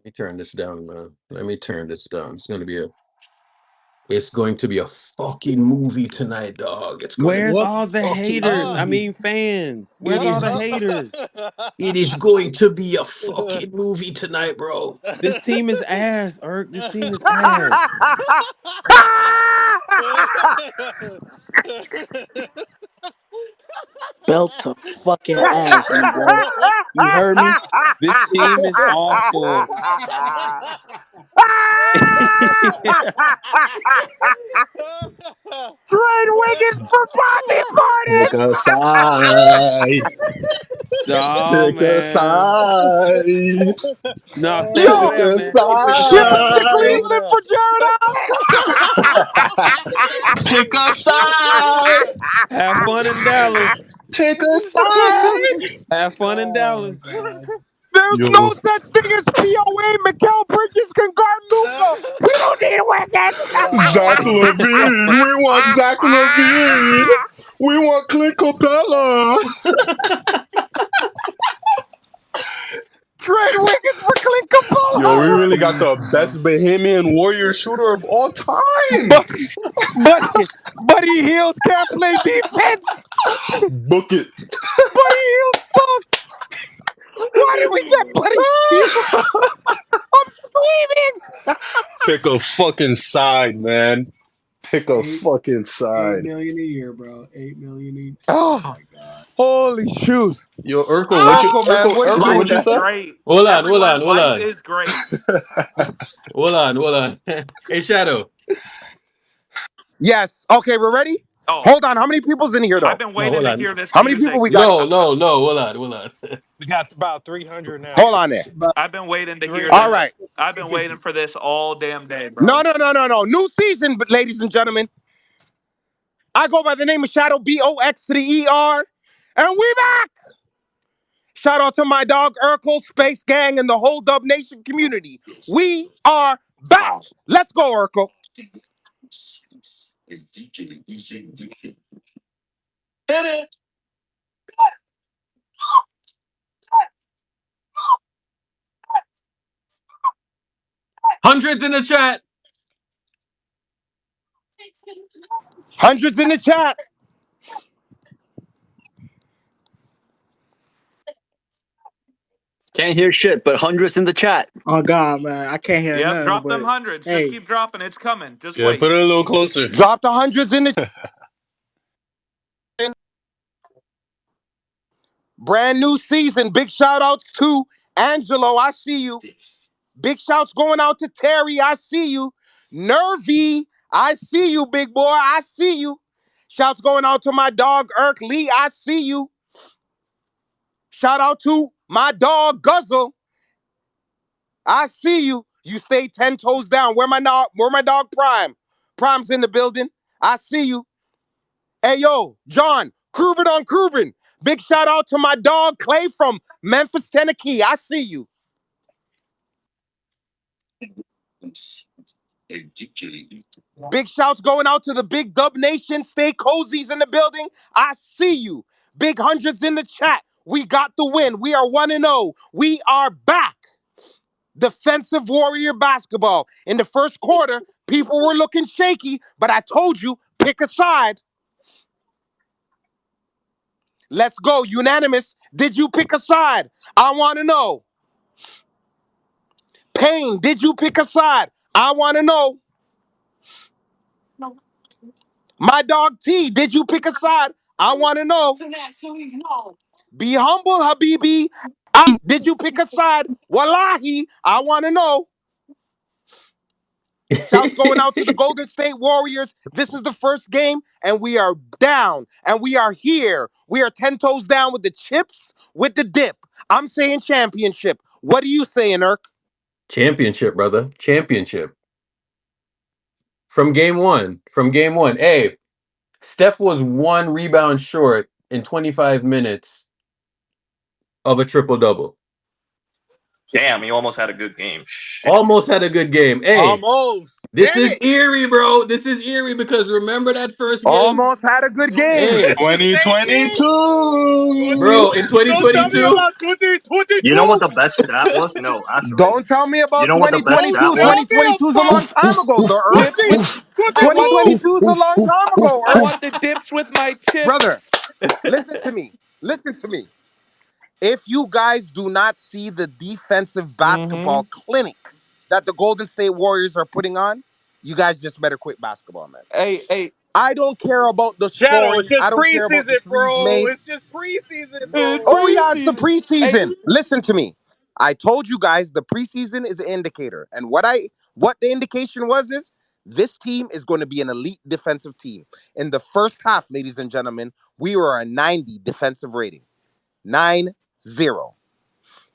Let me turn this down, man. Let me turn this down. It's going to be a fucking movie tonight, dog. It's going to Where's be a What? all the fucking haters? I movie. mean, fans. Where's It all is the haters? it is going to be a fucking movie tonight, bro. This team is ass, Erk. This team is ass. Belt to fucking ass, Negro. You heard me? This team is awful. Trade Wiggins for Bobby Pick Portis. a side. Oh Pick a man. side. No, stay over Yo, Pick there, a man. Stay over there, ship him man. to Stay side. over Cleveland there. for Jared Pick a side. Have fun in Dallas. Pick a Allen. side. Have fun in Oh Dallas. God. There's Yo, no such thing as POA. Mikael Bridges can guard Luca. We don't need Zach Oh Levine. We want Zach Levine. We want Clint Capella. Trade Wiggins for Clint Yo, we Capella. really got the best Bahamian warrior shooter of all time. But, Buddy Hield can't play defense. Book it. Buddy Hield sucks. Why did we get Buddy Hield? I'm screaming. Pick a fucking side, man. Pick a eight fucking eight side. million a year, bro. 8 million a year. Oh Oh, my God. holy shoot. Yo, Urkel, Urkel, man, what did Urkel, you Life what you is do? say? great. Hold on, hold on, Everyone, hold life on. is great. Hold on. Hey, Shadow. Yes. Okay, we're ready? Oh, Hold on. How many people's in here, I've though? been No, waiting hold to on. hear this How many people music. we got? No, hold on. We got about 300 now. Hold on there. About I've been waiting to hear All 300. this. right. I've been waiting 350. for this all damn day, No, bro. no, no, no, no. New season, but ladies and gentlemen. I go by the name of Shadow BOX to the ER. And we back. Shout out to my dog Urkel, Space Gang, and the whole Dub Nation community. We are back. Let's go, Urkel. Hundreds in the chat. Hundreds in the chat. Can't hear shit, but hundreds in the chat. Oh God, man, I can't hear Yep, nothing. drop them But hundreds. Just hey, keep dropping. It's coming. Just Yeah, wait. put it a little closer. Drop the hundreds in the brand new season. Big shout outs to Angelo. I see you. Big shouts going out to Terry. I see you. Nervy. I see you, big boy. I see you. Shouts going out to my dog Irk Lee. I see you. Shout out to my dog Guzzle. I see you. You stay 10 toes down. Where my dog Prime? Prime's in the building. I see you. Hey yo, John, Krubin on Krubin. Big shout out to my dog Clay from Memphis, Tennessee. I see you. Big shouts going out to the Big Dub Nation. Stay cozy's in the building. I see you. Big hundreds in the chat. We got the win. We are 1-0. We are back. Defensive warrior basketball. In the first quarter, people were looking shaky, but I told you, pick a side. Let's go. Unanimous. Did you pick a side? I want to know. Payne, did you pick a side? I want to know. My dog T, did you pick a side? I want to know. Be humble, Habibi. Did you pick a side? Wallahi, I want to know. Shouts going out to the Golden State Warriors. This is the first game, and we are down, and we are here. We are 10 toes down with the chips, with the dip. I'm saying championship. What are you saying, Irk? Championship, brother. Championship. From game one. Hey, Steph was one rebound short in 25 minutes of a triple double. Damn, he almost had a good game. Shit. Almost had a good game. Hey, Almost. this Damn is it. eerie, bro. This is eerie because remember that first game? Almost had a good game. Hey, It's the same game. 2022. bro, in Don't tell me 2022, about You know what 2022. the best stat was? No, actually. Don't tell me You about know what the best stat 2022. was? Nope. 2022 is a long Nope. time ago, the Earth. Dips with. I want the. 2022 is a long time ago, I Earth. want the dips with my chips. Brother, listen to me. Listen to me. If you guys do not see the defensive Mm-hmm. basketball clinic that the Golden State Warriors are putting on, you guys just better quit basketball, man. Hey, hey. I don't care about the Shadow, it's scoring. I just don't care about the preseason, threes bro. made. It's just preseason, It's bro. Oh, yeah, it's the preseason. Hey, preseason. Listen to me. I told you guys the preseason is an indicator. And what the indication was is this team is going to be an elite defensive team. In the first half, ladies and gentlemen, we were a 90 defensive rating. 9-0.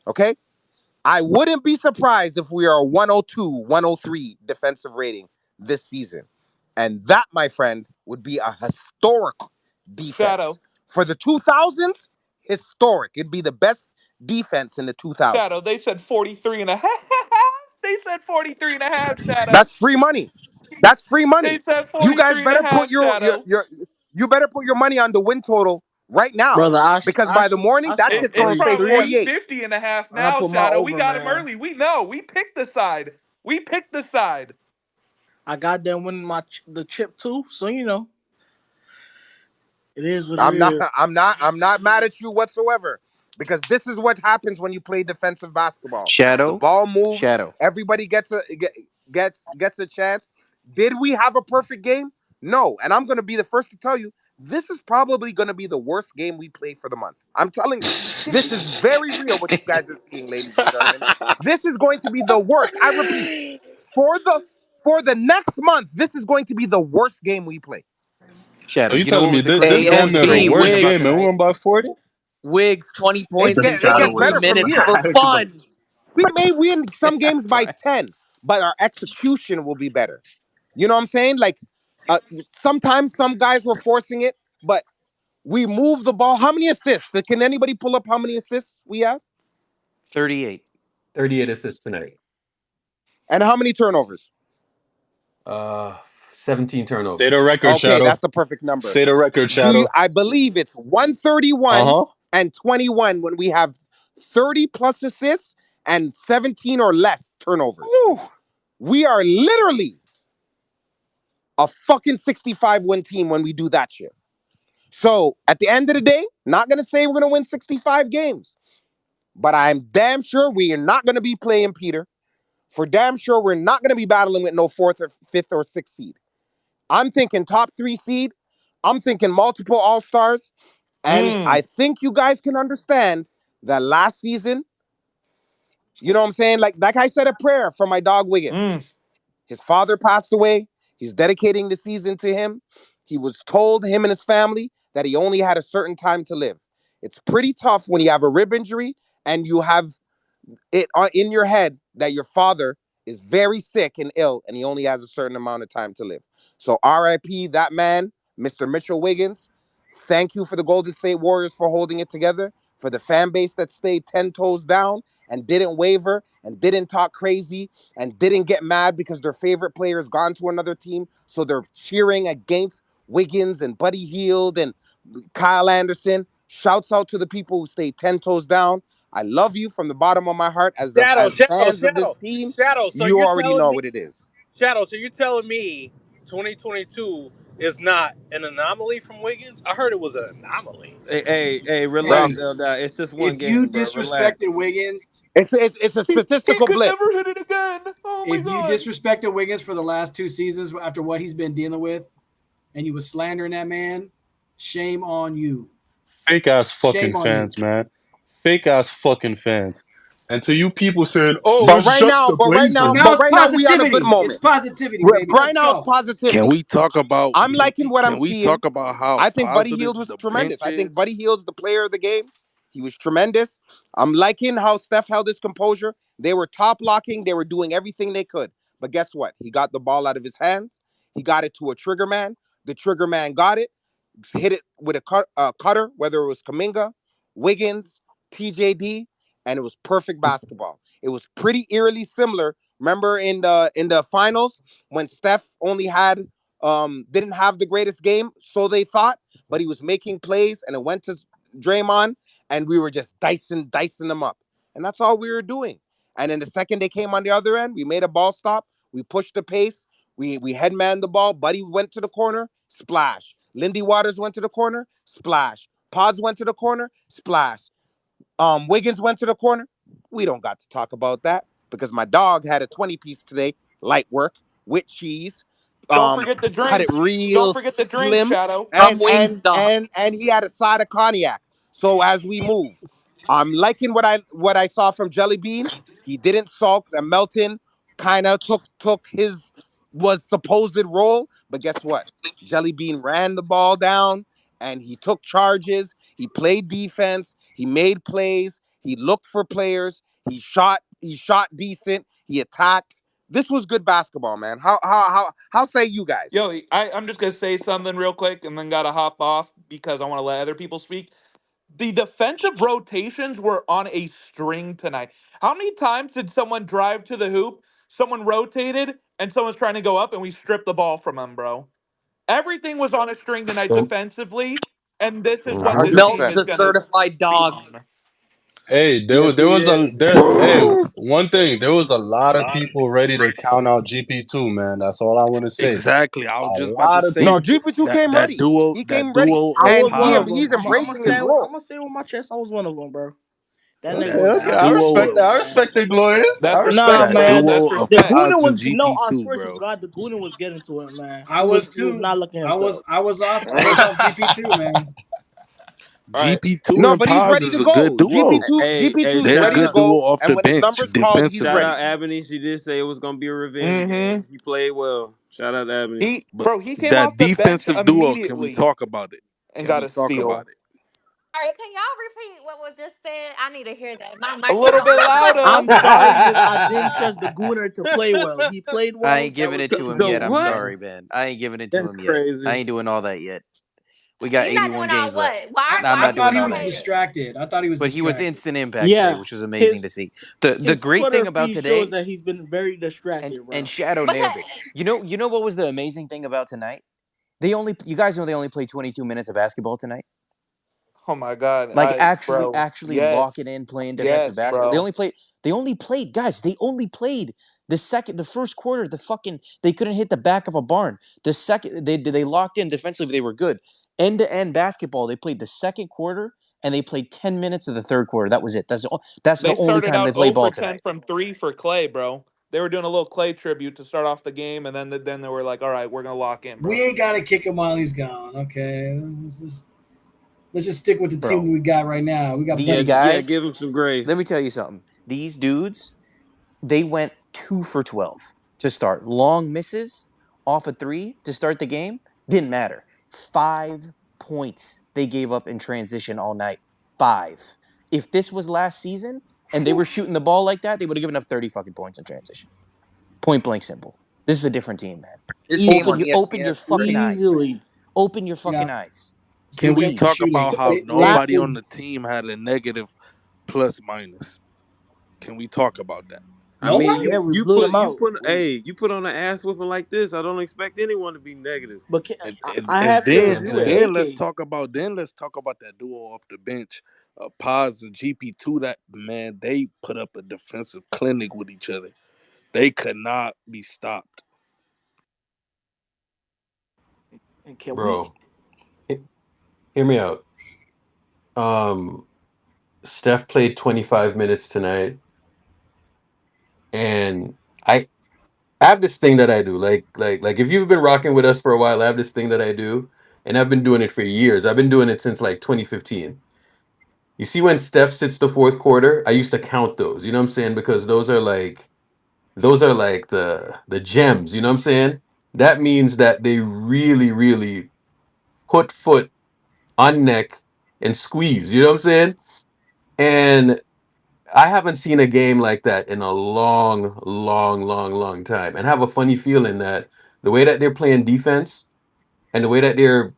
Okay? I wouldn't be surprised if we are a 102, 103 defensive rating this season. And that, my friend, would be a historic defense. Shadow. For the 2000s, historic. It'd be the best defense in the Shadow. 2000s. They said 43 and a half. They said 43 and a half, Shadow. That's free money. That's free They money. said You guys 43 and a better put half, Shadow. you better put your money on the win total right now Brother, because by the morning I that saw It, shit's it's going to say probably at 43. 48. 50 and a half I now, put my Shadow. We over, got him man. early. We know. We picked the side. We picked the side. I got them winning the chip too, so it is what it I'm not is. I'm not mad at you whatsoever because this is what happens when you play defensive basketball. The Shadow, ball moves, Shadow. everybody gets a chance. Did we have a perfect game? No, and I'm going to be the first to tell you this is probably going to be the worst game we play for the month. I'm telling you. This is very real what you guys are seeing, ladies and gentlemen. This is going to be the worst. I repeat, for the next month, this is going to be the worst game we play. Shadow. Are you You know telling what me was the this craziest damn part near to the me? AMC worst Was game and we Wiggins. won by 40? Wigs 20 points in It Shadow gets was 33 better from minutes here. for savage. fun. We may win some games by Fine. 10, but our execution will be better. You know what I'm saying? Like uh, sometimes some guys were forcing it, but we move the ball. How many assists? Can anybody pull up how many assists we have? 38. 38 assists tonight. And how many turnovers? Uh, 17 Say the turnovers. record, Okay, Shadow. that's the perfect number. Say the record, Shadow. I believe it's 131 Uh-huh. and 21 when we have 30 plus assists and 17 or less turnovers. Woo. We are literally a fucking 65 win team when we do that shit. So at the end of the day, not gonna say we're gonna win 65 games, but I'm damn sure we are not gonna be playing Peter. For damn sure, we're not gonna be battling with no fourth or fifth or sixth seed. I'm thinking top 3 seed. I'm thinking multiple All Stars, and I Mm, think you guys can understand that last season. You know what I'm saying? Like I said a prayer for my dog Wiggins. mm. His father passed away. He's dedicating the season to him. He was told, him and his family, that he only had a certain time to live. It's pretty tough when you have a rib injury and you have it in your head that your father is very sick and ill and he only has a certain amount of time to live. So RIP that man, Mr. Mitchell Wiggins. Thank you for the Golden State Warriors for holding it together, for the fan base that stayed 10 toes down and didn't waver and didn't talk crazy and didn't get mad because their favorite player has gone to another team. So they're cheering against Wiggins and Buddy Hield and Kyle Anderson. Shouts out to the people who stayed 10 toes down. I love you from the bottom of my heart Shadow, as shadow, fans of this shadow, team. shadow. So You you're already telling know me, what it is. Shadow. So you're telling me, 2022 is not an anomaly from Wiggins? I heard it was an anomaly. Hey, Bro, relax, Eldar. It's just one If you game, bro. Relax. disrespected Wiggins, it's a He statistical could blip. never hit it again. Oh my if you god. disrespected Wiggins for the last 2 seasons after what he's been dealing with, and you was slandering that man, shame on you. Fake ass fucking Shame on you. fans, man. Fake ass fucking fans. And to you people saying, oh, But it's right just now, the but right So now, now but it's Blazers. right now, we on a good positivity. It's moment. positivity, baby. Right Let's now, it's go. Can positivity. we talk about I'm can liking what I'm we seeing. talk about how I think Buddy positive Hield was the tremendous. bench I think is? Buddy Hield's the player of the game. He was tremendous. I'm liking how Steph held his composure. They were top locking. They were doing everything they could. But guess what? He got the ball out of his hands. He got it to a trigger man. The trigger man got it, hit it with a cutter, whether it was Kaminga, Wiggins, TJD, and it was perfect basketball. It was pretty eerily similar. Remember in the finals when Steph only had didn't have the greatest game, so they thought, but he was making plays and it went to Draymond and we were just dicing them up. And that's all we were doing. And then the second they came on the other end, we made a ball stop, we pushed the pace, we headman the ball, Buddy went to the corner, splash. Lindy Waters went to the corner, splash. Pods went to the corner, splash. Wiggins went to the corner. We don't got to talk about that because my dog had a 20-piece today, light work with cheese. Don't forget the Cut drink. it Don't real forget the drink, slim, Shadow. From and Wingstop. he had a side of cognac. So as we move, I'm liking what I saw from Jelly Bean. He didn't sulk. And Melton kind of took his was supposed role, but guess what? Jelly Bean ran the ball down and he took charges. He played defense. He made plays. He looked for players. He shot. He shot decent. He attacked. This was good basketball, man. How say you guys? Yo, I'm just gonna say something real quick and then gotta hop off because I want to let other people speak. The defensive rotations were on a string tonight. How many times did someone drive to the hoop, someone rotated, and someone's trying to go up and we stripped the ball from them, bro? Everything was on a string tonight Don't. defensively, and this is what this team Melton's Mhm. is a gonna certified be dog. on. Hey, Yes, there he was is. hey, one thing, there was a lot of people ready to count out GP2, man. That's all I want to say. Exactly. I was A just about to lot of say No, people. GP2 came ready. He came that ready, duo I of and was one of Paz he's them. and I'm gonna embracing his say. GP2. I'm role. gonna say with my chest, I was one of them, bro. That nigga Okay, was okay. That I respect duo, that. outstanding, I man. respect it, Glorious. I That's respect Nah, respect, that. bro. man. That's duo of The respect. Gooner Paz and was no. I GP2, swear to bro. God, the Gooner was getting to him, man. I was He was too. not looking I was himself. I was off. I was off GP2, man. All right. GP2 No, and but he's Paz ready is to a good go. duo. GP2 Hey, GP2 is They're a shout ready to good out, go, duo off and the when his bench numbers called, he's shout defensively. ready. out Ebony. She did say it was gonna be a revenge Mm-hmm. game. He played well. Shout out to Ebony. He, But bro, he came that off the bench defensive duo, can we immediately talk about it? and Can got we a talk about steal. it? All right, can y'all repeat what was just said? I need to hear that. My A little microphone bit was louder. I'm low. sorry that I didn't trust the Gooner to play well. He played I well. ain't That giving was it good to for him The me. yet. I'm what? sorry, man. I ain't giving it to That's him yet. I crazy. ain't doing all that yet. We got You're not 81 doing all games left. what? Why? No, I'm I Why not are you thought doing he all was that saying? yet. distracted. I thought he was But he was distracted. instant impact today, Yeah, which was amazing his to see. The his great Twitter thing about feed shows today, that he's been very distracted, and bro. Shadow Because nailed it. You know what was the amazing thing about tonight? You guys know they only played 22 minutes of basketball tonight. Oh my god, Like bro. actually locking Yes, in, playing defensive yes, basketball. bro. They only played, guys. They only played the first quarter. They couldn't hit the back of a barn. The second they locked in defensively, they were good. End to end basketball. They played the second quarter and they played 10 minutes of the third quarter. That was it. That's the They only started time they out played 0 for ball 10 tonight, from three for Clay, bro. They were doing a little Clay tribute to start off the game, and then they were like, "All right, we're gonna lock in, We bro." ain't gotta kick him while he's gone. Okay, let's just stick with the team bro. we got right now. We got These Yeah, Buddy. yeah. guys. Give him some grace. Let me tell you something. These dudes, they went 2 for 12 to start. Long misses off a three to start the game didn't matter. 5 points they gave up in transition all night. 5. If this was last season and they were shooting the ball like that, they would have given up 30 fucking points in transition. Point blank simple. This is a different team, man. This game Easy, on Open ESPN your is crazy. fucking eyes, man. easily. Open your fucking Yeah, eyes. they You're Can we kept weak. talk shooting. about how nobody on Last the team had a negative plus minus? Can we talk about that? I mean, Nobody. yeah, we blew them out. you put on an ass whooping like this. I don't expect anyone to be negative. But And I, and, I and have to then agree and with then let's AK. talk about that duo off the bench, Paz and GP2. That man, they put up a defensive clinic with each other. They could not be stopped. And can we? Bro, hear me out. Steph played 25 minutes tonight, and I I have this thing that I do. Like if you've been rocking with us for a while, I have this thing that I do, and I've been doing it for years. I've been doing it since like 2015. You see when Steph sits the fourth quarter, I used to count those. You know what I'm saying? Because those are like the gems, you know what I'm saying? That means that they really, really put foot on neck and squeeze, you know what I'm saying? And I haven't seen a game like that in a long, long, long, long time. And I have a funny feeling that the way that they're playing defense and the way that they're,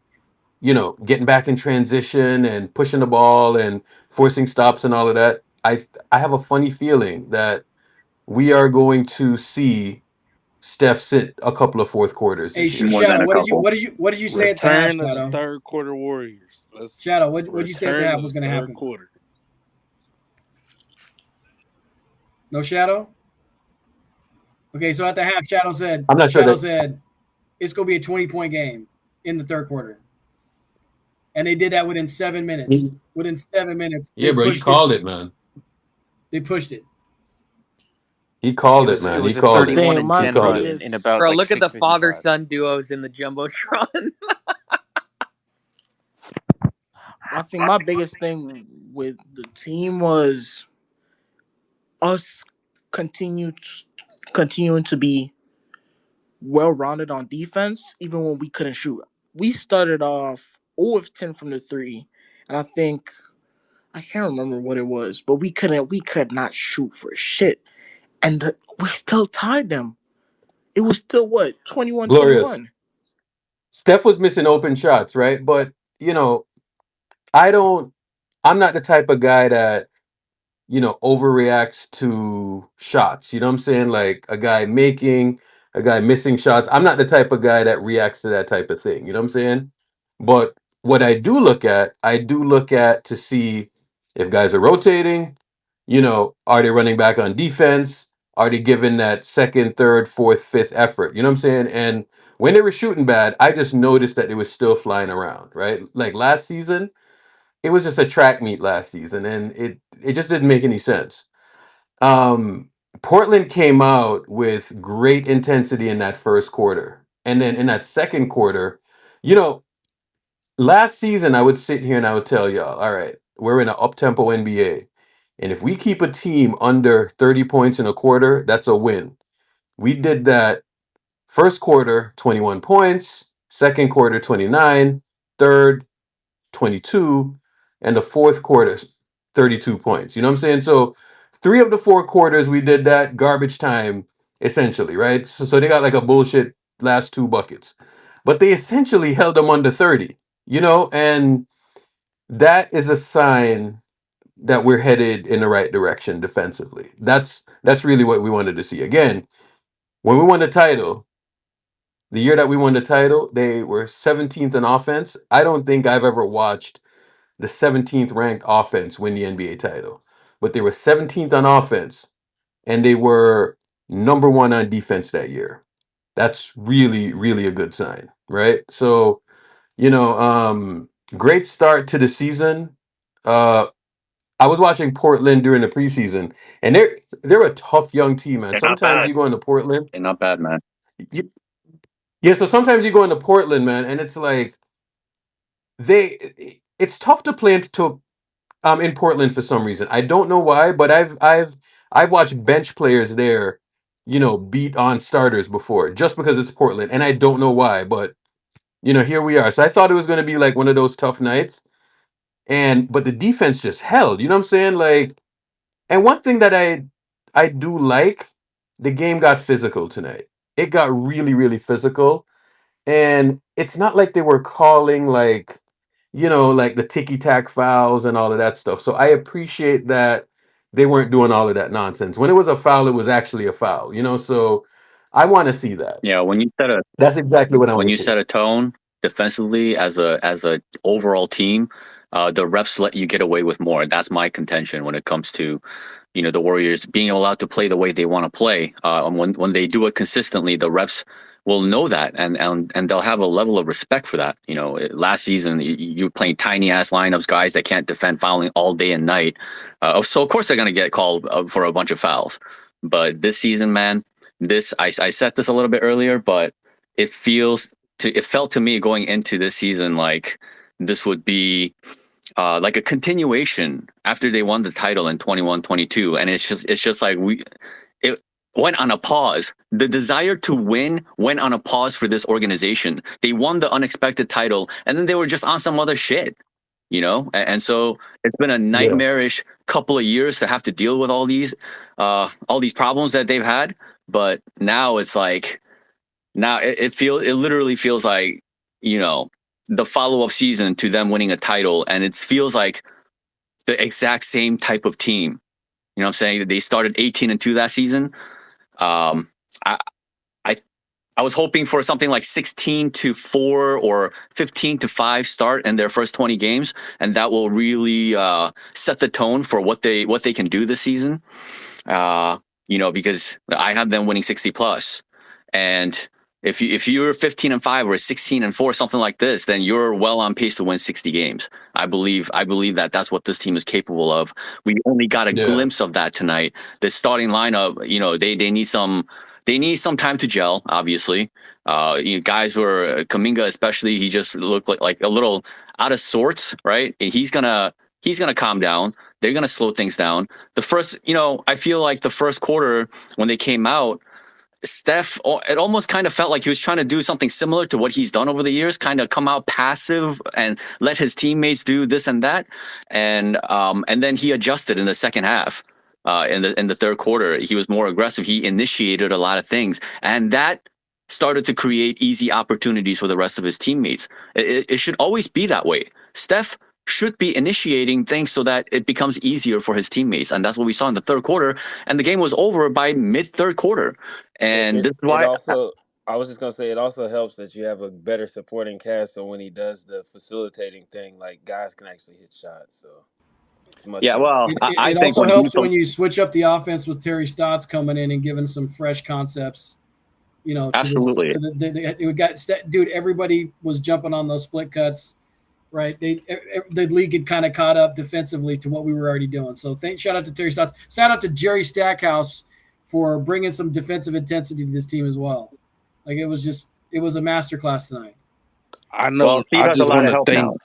getting back in transition and pushing the ball and forcing stops and all of that, I have a funny feeling that we are going to see Steph sit a couple of fourth quarters Hey, this year. More than Shadow, a couple. what did you say at the half, Return of the Shadow? third quarter Warriors. Let's Shadow, what did you say at the return half of was the going to third happen? quarter. No Shadow. Okay, so at the half, Shadow I'm not sure that said it's going to be a 20-point game in the third quarter, and they did that within 7 minutes. Within 7 minutes, yeah, they bro, he pushed it. called it, man. They pushed it. He called it, It man. He was a called it. 31 Thing, and my He 10 called run it. in biggest about Bro, like look at the 6:55. father-son duos in the jumbotron. I think my biggest thing with the team was us continuing to be well rounded on defense, even when we couldn't shoot. We started off 0 of 10 from the three, and I can't remember what it was, but we could not shoot for shit, and we still tied them. It was still what, 21 Glorious. 21. Steph was missing open shots, right? But, I don't, I'm not the type of guy that, overreacts to shots. You know what I'm saying? Like a guy missing shots. I'm not the type of guy that reacts to that type of thing. You know what I'm saying? But what I do look at to see if guys are rotating, are they running back on defense? Are they giving that second, third, fourth, fifth effort? You know what I'm saying? And when they were shooting bad, I just noticed that they were still flying around, right? Like last season, it was just a track meet last season, and it just didn't make any sense. Um, Portland came out with great intensity in that first quarter, and then in that second quarter, you know, last season I would sit here and I would tell y'all, all right, we're in an up tempo NBA, and if we keep a team under 30 points in a quarter, that's a win. We did that first quarter, 21 points, second quarter, 29, third, 22, and the fourth quarter, 32 points. You know what I'm saying? So three of the four quarters we did that garbage time essentially, right? So they got like a bullshit last two buckets. But they essentially held them under 30, and that is a sign that we're headed in the right direction defensively. That's really what we wanted to see. Again, when we won the title, the year that we won the title, they were 17th in offense. I don't think I've ever watched the 17th ranked offense win the NBA title. But they were 17th on offense and they were number one on defense that year. That's really, really a good sign, right? So, great start to the season. Uh, I was watching Portland during the preseason, and they're a tough young team, man. They're not Sometimes bad. you go into Portland, They're not bad, man. you, yeah. So sometimes you go into Portland, man, and it's like it's tough to play in Portland for some reason. I don't know why, but I've watched bench players there, beat on starters before just because it's Portland, and I don't know why, but here we are. So I thought it was going to be like one of those tough nights, but the defense just held. You know what I'm saying? Like, and one thing that I do like, the game got physical tonight. It got really, really physical. And it's not like they were calling like the ticky tack fouls and all of that stuff. So I appreciate that they weren't doing all of that nonsense. When it was a foul, it was actually a foul. So I want to see that. Yeah, That's exactly what I when want you to see. set a tone defensively as a overall team, the refs let you get away with more. That's my contention when it comes to the Warriors being allowed to play the way they want to play. When they do it consistently, the refs will know that and they'll have a level of respect for that. Last season you playing tiny ass lineups, guys that can't defend fouling all day and night. So of course they're gonna get called for a bunch of fouls. But this season, man, I said this a little bit earlier, but it felt to me going into this season like this would be like a continuation after they won the title in 21-22, and it's just like it went on a pause. The desire to win went on a pause for this organization. They won the unexpected title and then they were just on some other shit, and so it's been a Yeah. nightmarish couple of years to have to deal with all these problems that they've had. But now it's like it literally feels like the follow-up season to them winning a title, and it feels like the exact same type of team You know what I'm saying? They started 18-2 that season. I I I was hoping for something like 16-4 or 15-5 start in their first 20 games, and that will really set the tone for what they can do this season. Because I have them winning 60 plus, and if you're 15-5 or 16-4, something like this, then you're well on pace to win 60 games. I believe that that's what this team is capable of. We only got a Yeah. glimpse of that tonight. The starting lineup, they need some time to gel. Obviously, guys were Kaminga, especially. He just looked like a little out of sorts. Right? He's gonna calm down. They're gonna slow things down. The first, I feel like the first quarter when they came out, Steph, it almost kind of felt like he was trying to do something similar to what he's done over the years, kind of come out passive and let his teammates do this and that, and then he adjusted in the second half. In the third quarter, he was more aggressive. He initiated a lot of things, and that started to create easy opportunities for the rest of his teammates. It should always be that way. Steph should be initiating things so that it becomes easier for his teammates, and that's what we saw in the third quarter. And the game was over by mid third quarter. And this is It why, also, I was just gonna say, it also helps that you have a better supporting cast. So when he does the facilitating thing, like guys can actually hit shots. So it's much yeah, better well, support. I It think also when he's helps when you switch up the offense with Terry Stotts coming in and giving some fresh concepts. To this, absolutely, to we got dude. Everybody was jumping on those split cuts, right? The league had kind of caught up defensively to what we were already doing. So shout out to Terry Stotts. Shout out to Jerry Stackhouse for bringing some defensive intensity to this team as well. Like it was a masterclass tonight. I well, know. Steve I has a just lot want of to help now. thank.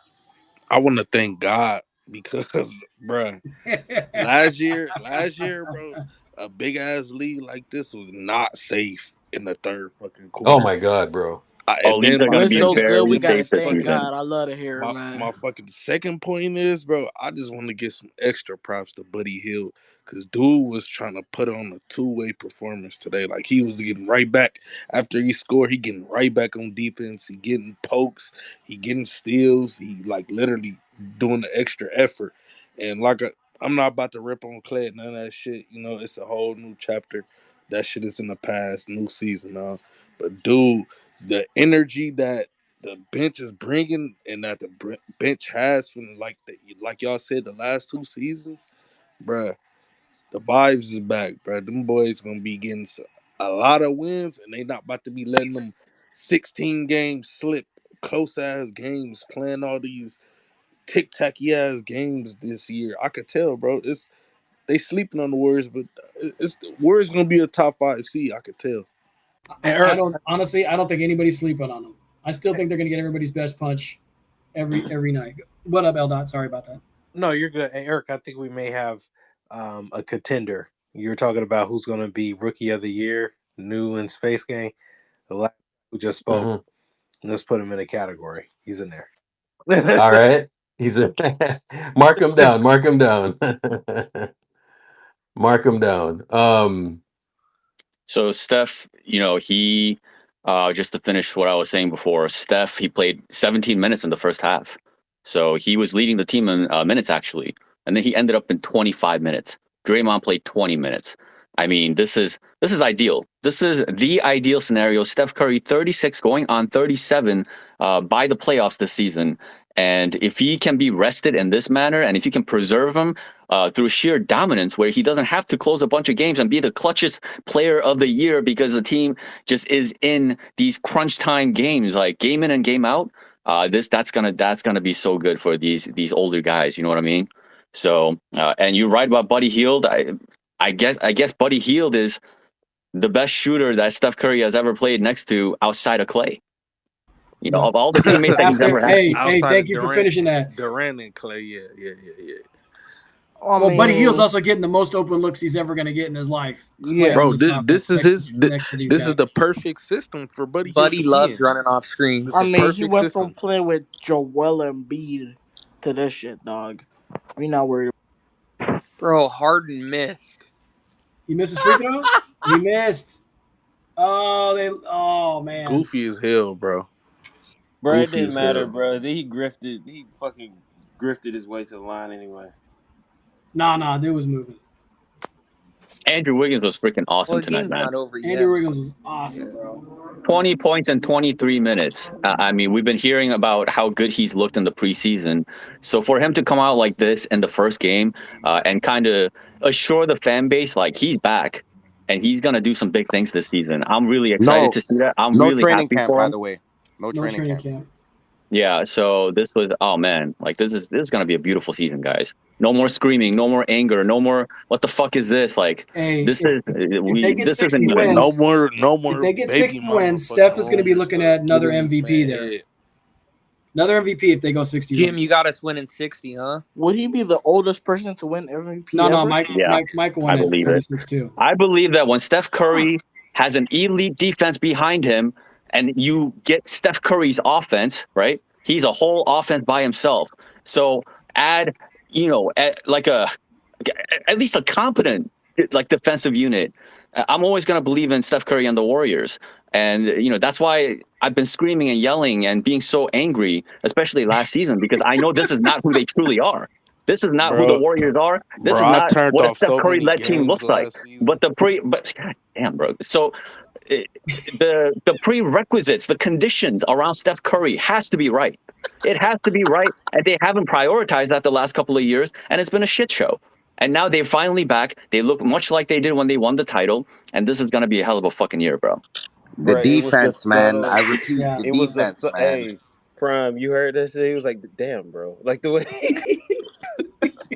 I want to thank God because, bruh, last year, bro, a big ass league like this was not safe in the third fucking Oh quarter. my God, bro. Oh, And leads then are going my to It's be so second good. very We point gotta safe is this thank fucking season. God. I love to hear it, my man. fucking second point is, bro, I just want to give some extra props to Buddy Hill because dude was trying to put on a two-way performance today. Like he was getting right back after he scored, he getting right back on defense. He getting pokes, he getting steals. He like literally doing the extra effort. And I'm not about to rip on Clay, none of that shit. It's a whole new chapter. That shit is in the past, new season now. But dude, the energy that the bench is bringing and that the bench has from like y'all said the last two seasons, bruh, the vibes is back, bruh. Them boys gonna be getting a lot of wins, and they not about to be letting them 16 games slip, close ass games, playing all these tic tacky ass games this year. I could tell, bro. They sleeping on the Warriors, but it's the Warriors gonna be a top 5 seed. I could tell. Hey, I Eric, don't honestly. I don't think anybody's sleeping on them. I still think they're going to get everybody's best punch every night. What up, Eldot? Sorry about that. No, you're good. Hey, Eric, I think we may have a contender. You're talking about who's going to be Rookie of the Year, new in Space Game. The last who just spoke. Hmm. Let's put him in a category. He's in there. All right. He's a mark him down. Mark him down. Mark him down. So Steph, he just to finish what I was saying before, Steph, he played 17 minutes in the first half. So he was leading the team in minutes actually. And then he ended up in 25 minutes. Draymond played 20 minutes. I mean, this is ideal. This is the ideal scenario. Steph Curry 36 going on 37 by the playoffs this season. And if he can be rested in this manner and if you can preserve him through sheer dominance where he doesn't have to close a bunch of games and be the clutchest player of the year because the team just is in these crunch time games, like game in and game out. That's gonna be so good for these older guys. You know what I mean? So and you're right about Buddy Hield. I guess Buddy Hield is the best shooter that Steph Curry has ever played next to outside of Clay. Yeah. Of all the teammates that he's After, ever had. hey, Outside thank of you for Durant, finishing that. Durant and Clay, yeah. I Well, Buddy Hield's mean, also getting the most open looks he's ever going to get in his life, playing yeah. on Bro, this this offense is next to these this is the guys. perfect system for Buddy Hield to Buddy be loves in. running off This is I screens. the mean, he perfect went from system. playing with Joel Embiid to this shit, dog. We not worried. Bro, Harden missed. He missed his free throw. He missed. Oh man. Goofy as hell, bro. Bro, it Goofy didn't as matter, hell. bro. He grifted. He fucking grifted his way to the line anyway. Nah, dude was moving. Andrew Wiggins was freaking Well, awesome the tonight, game's man. not over yet. Andrew Wiggins was awesome, bro. 20 points in 23 minutes. I mean, we've been hearing about how good he's looked in the preseason. So for him to come out like this in the first game and kind of assure the fan base, like he's back and he's going to do some big things this season. I'm really excited No, to see that. I'm no really training happy camp, for by him. the way. No No training training camp. camp. Yeah, so this was oh man, like this is gonna be a beautiful season, guys. No more screaming, no more anger, no more what the fuck is this? Like Hey, this is if they we get this 60 isn't even No wins, more, no if more they get baby 60 mama wins, fucking Steph is going to be rumors looking to at get another in this MVP man there. head. Another MVP if they go 60 Jim, wins. you got us winning 60, huh? Would he be the oldest person to win MVP No, ever? Mike, yeah, Mike I won at believe it. 36 too. I believe that when Steph Curry has an elite defense behind him and you get Steph Curry's offense, right? He's a whole offense by himself. So add, like at least a competent like defensive unit. I'm always going to believe in Steph Curry and the Warriors. And that's why I've been screaming and yelling and being so angry, especially last season, because I know this is not who they truly are. This is not who the Bro, Warriors are. This bro, is I not turned what a off Steph so Curry many led team games looks like. last season. But but god damn, bro. So the prerequisites, the conditions around Steph Curry has to be right. It has to be right, and they haven't prioritized that the last couple of years, and it's been a shit show. And now they're finally back. They look much like they did when they won the title, and this is gonna be a hell of a fucking year, bro. The Bro, it was the defense, man. I subtle. repeat, Yeah. the It was the defense, man. hey, Prime. You heard that shit? He was like, "Damn, bro!" Like the way.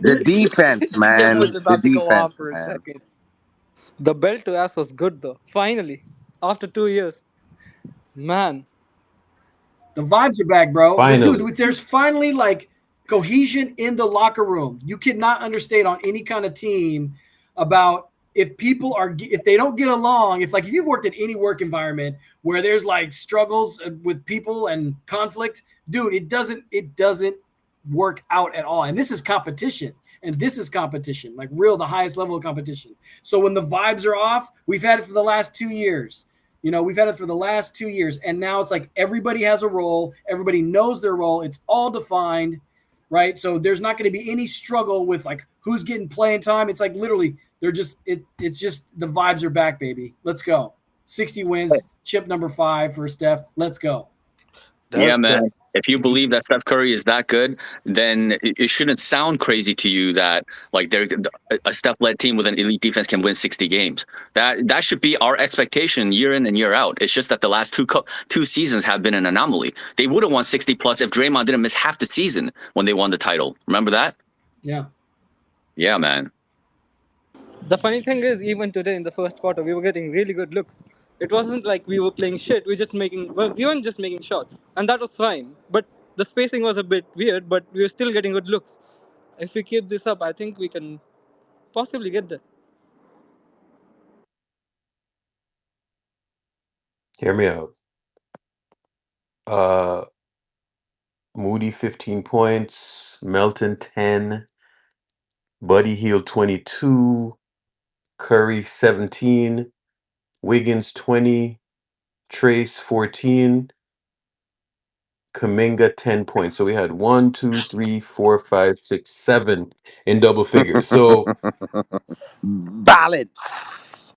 The defense, Jim man. was The about to go off defense, for a man. second. The bell to us was good though. Finally, after 2 years, man. The vibes are back, bro. Finally. Dude, there's finally like cohesion in the locker room. You cannot understate on any kind of team about if they don't get along. If you've worked in any work environment where there's like struggles with people and conflict, dude, it doesn't work out at all. And this is competition. And this is competition, like the highest level of competition. So when the vibes are off, we've had it for the last 2 years. We've had it for the last 2 years, and now it's like everybody has a role. Everybody knows their role. It's all defined, right? So there's not going to be any struggle with like who's getting playing time. It's like literally it's just the vibes are back, baby. Let's go. 60 wins, chip number 5 for Steph. Let's go. Yeah, That man. that If you believe that Steph Curry is that good, then it shouldn't sound crazy to you that like a Steph-led team with an elite defense can win 60 games. That should be our expectation year in and year out. It's just that the last two seasons have been an anomaly. They would have won 60 plus if Draymond didn't miss half the season when they won the title. Remember that? Yeah. Yeah, man. The funny thing is, even today in the first quarter, we were getting really good looks. It wasn't like we were playing shit. We weren't just making shots, and that was fine. But the spacing was a bit weird, but we were still getting good looks. If we keep this up, I think we can possibly get there. Hear me out. Uh Moody 15 points, Melton 10, Buddy Hield 22, Curry 17, Wiggins 20, Trace 14, Kaminga 10 points. So we had 1, 2, 3, 4, 5, 6, 7 in double figures. So Balance.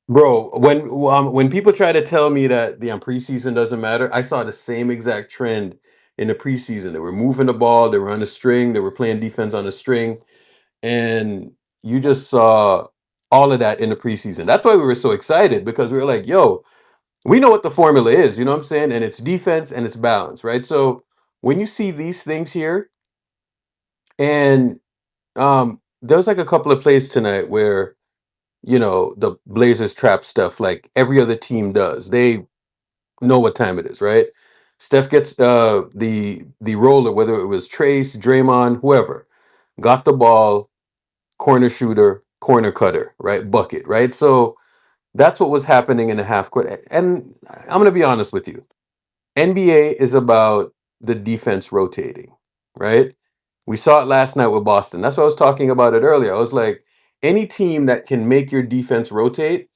bro, when people try to tell me that the preseason doesn't matter, I saw the same exact trend in the preseason. They were moving the ball, they were on a string, they were playing defense on a string, and you just saw all of that in the preseason. That's why we were so excited because we were like, "Yo, we know what the formula is." You know what I'm saying? And it's defense and it's balance, right? So when you see these things here, and there was like a couple of plays tonight where the Blazers trap stuff like every other team does. They know what time it is, right? Steph gets the roller, whether it was Trace, Draymond, whoever, got the ball, corner shooter, corner cutter, right? Bucket, right? So that's what was happening in the half court. And I'm gonna be honest with you. NBA is about the defense rotating, right? We saw it last night with Boston. That's why I was talking about it earlier. I was like, any team that can make your defense rotate,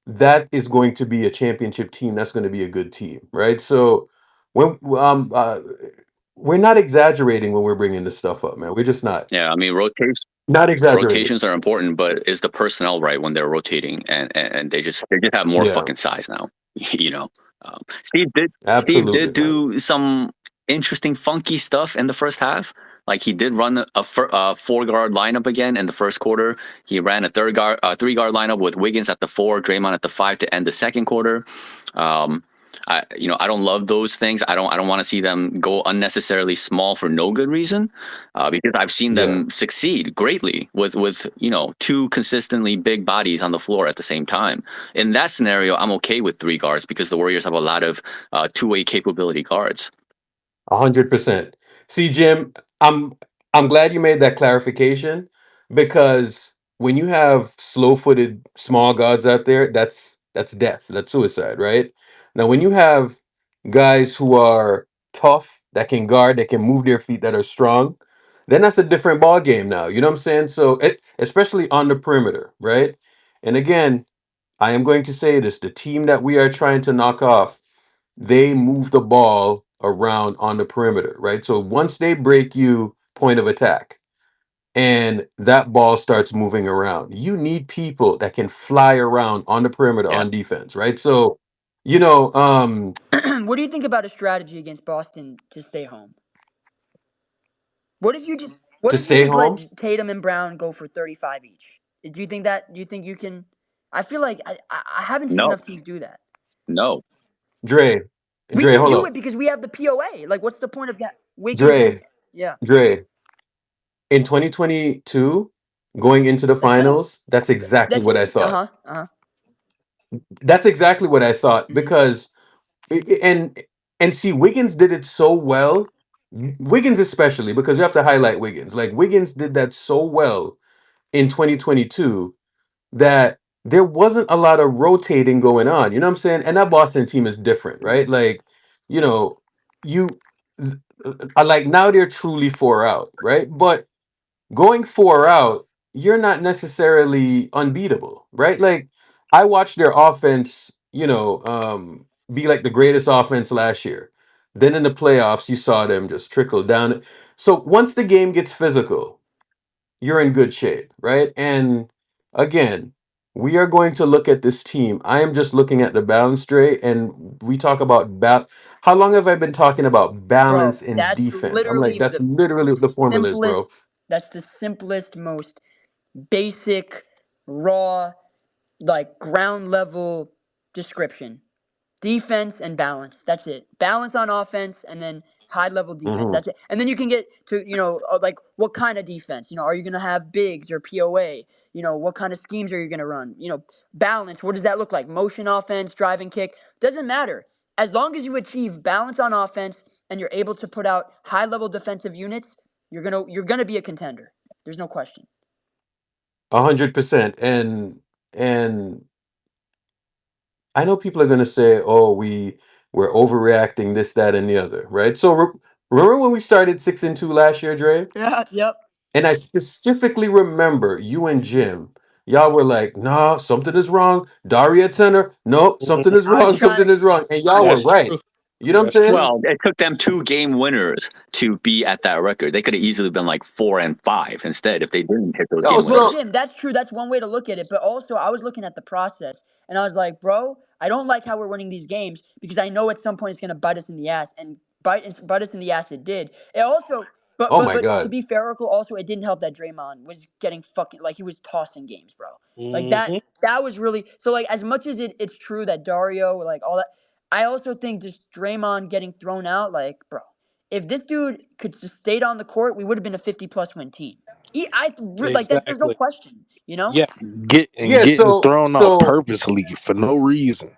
that is going to be a championship team. That's going to be a good team, right? So when we're not exaggerating when we're bringing this stuff up, man. We're just not. Yeah, I mean, rotation. Not exaggerating. Rotations are important, but is the personnel right when they're rotating? And they just have more Yeah, fucking size now. You know, Steve did absolutely, man. do some interesting funky stuff in the first half. Like he did run a 4 guard lineup again in the first quarter. He ran a 3 guard lineup with Wiggins at the 4, Draymond at the 5 to end the second quarter. Um, I don't love those things. I don't want to see them go unnecessarily small for no good reason, because I've seen Yeah. them succeed greatly with two consistently big bodies on the floor at the same time. In that scenario, I'm okay with 3 guards because the Warriors have a lot of two-way capability guards. 100%. See, Jim, I'm glad you made that clarification because when you have slow-footed small guards out there, that's death. That's suicide, right? Now, when you have guys who are tough, that can guard, that can move their feet, that are strong, then that's a different ball game now. You know what I'm saying? So, especially on the perimeter, right? And again, I am going to say this: the team that we are trying to knock off, they move the ball around on the perimeter, right? So once they break you point of attack and that ball starts moving around, you need people that can fly around on the perimeter Yeah. on defense, right? So, you know, What do you think about a strategy against Boston to stay home? What if you just what to if you stay just home, let Tatum and Brown go for 35 each? Do you think that? Do you think you can? I feel like I haven't seen No, enough teams do that. no, Dre, We Dre, can hold do up. it because we have the POA. Like, what's the point of that? Wiggins and Dre, yeah, Dre, in 2022, going into the finals, that's exactly that's what I uh thought. huh, uh huh. That's exactly what I thought Hmm. because and see Wiggins did it so well. Wiggins especially because you have to highlight Wiggins. Like Wiggins did that so well in 2022 that there wasn't a lot of rotating going on. You know what I'm saying? And that Boston team is different, right? Like, you know, you like now they're truly four out, right? But going four out, you're not necessarily unbeatable, right? Like I watched their offense, be like the greatest offense last year. Then in the playoffs, you saw them just trickle down. So once the game gets physical, you're in good shape, right? And again, we are going to look at this team. I am just looking at the balance straight, and we talk about how long have I been talking about Bro, balance in that's defense? I'm like, literally that's the literally what the formula is, bro. simplest. That's the simplest, most basic, raw, like ground level description. Defense and balance. That's it. Balance on offense and then high level defense. Hmm. That's it. And then you can get to, like what kind of defense? Are you going to have bigs or POA? What kind of schemes are you going to run? Balance. What does that look like? Motion offense, drive and kick. Doesn't matter. As long as you achieve balance on offense and you're able to put out high level defensive units, you're going to be a contender. There's no question. 100%. And I know people are going to say, "Oh, we're overreacting, this, that, and the other," right? So remember when we started 6-2 last year, Dre? Yeah, yep. And I specifically remember you and Jim. Y'all were like, "Nah, something is wrong." Daria Tenor, nope, something is I was wrong. trying Something to is wrong, and y'all were That's right. true. You know what I'm That's saying? true. well, it took them 2 game winners to be at that record. They could have easily been like 4-5 instead if they didn't hit those No, game Well, winners. so Jim, that's true. That's one way to look at it. But also, I was looking at the process, and I was like, bro, I don't like how we're winning these games because I know at some point it's going to bite us in the ass, and bite us in the ass. It did. It also, but oh but my but to God. be fair, Oracle, also it didn't help that Draymond was getting fucking like he was tossing games, bro. Like that. Hmm. That was really so. Like as much as it's true that Dario, like all that, I also think just Draymond getting thrown out, like, bro, if this dude could just stayed on the court, we would have been a 50+ win team. Like that. There's no Exactly. question. Yeah. Getting Yeah, getting so thrown out so purposely for no reason.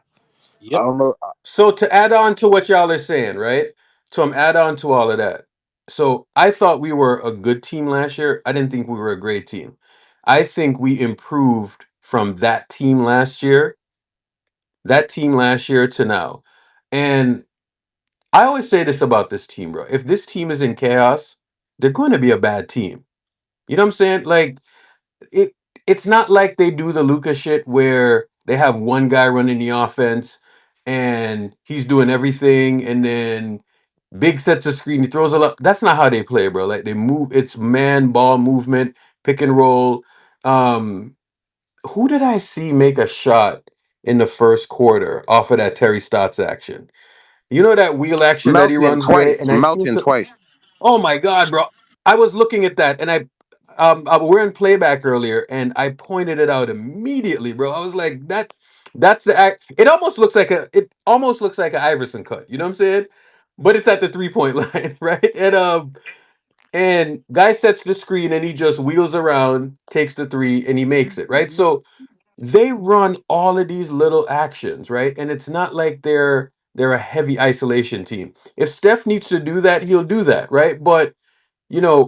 I Yep. don't know. so to add on to what y'all are saying, right? So I'm add on to all of that. So I thought we were a good team last year. I didn't think we were a great team. I think we improved from that team last year to now. And I always say this about this team, bro. If this team is in chaos, they're going to be a bad team. You know what I'm saying? Like it it's not like they do the Luca shit where they have one guy running the offense and he's doing everything and then big sets of screen, he throws a lot. That's not how they play, bro. Like they move, it's man ball movement, pick and roll. Um, who did I see make a shot in the first quarter off of that Terry Stotts action? You know that wheel action that he Melton runs, right? twice. And I seen Melton some. twice. Oh my God, bro! I was looking at that, and we're in playback earlier, and I pointed it out immediately, bro. I was like, that. That's the act. It almost looks like an Iverson cut. You know what I'm saying? But it's at the 3 point line, right? And guy sets the screen, and he just wheels around, takes the three, and he makes it, right? So they run all of these little actions, right? And it's not like they're a heavy isolation team. If Steph needs to do that, he'll do that, right? But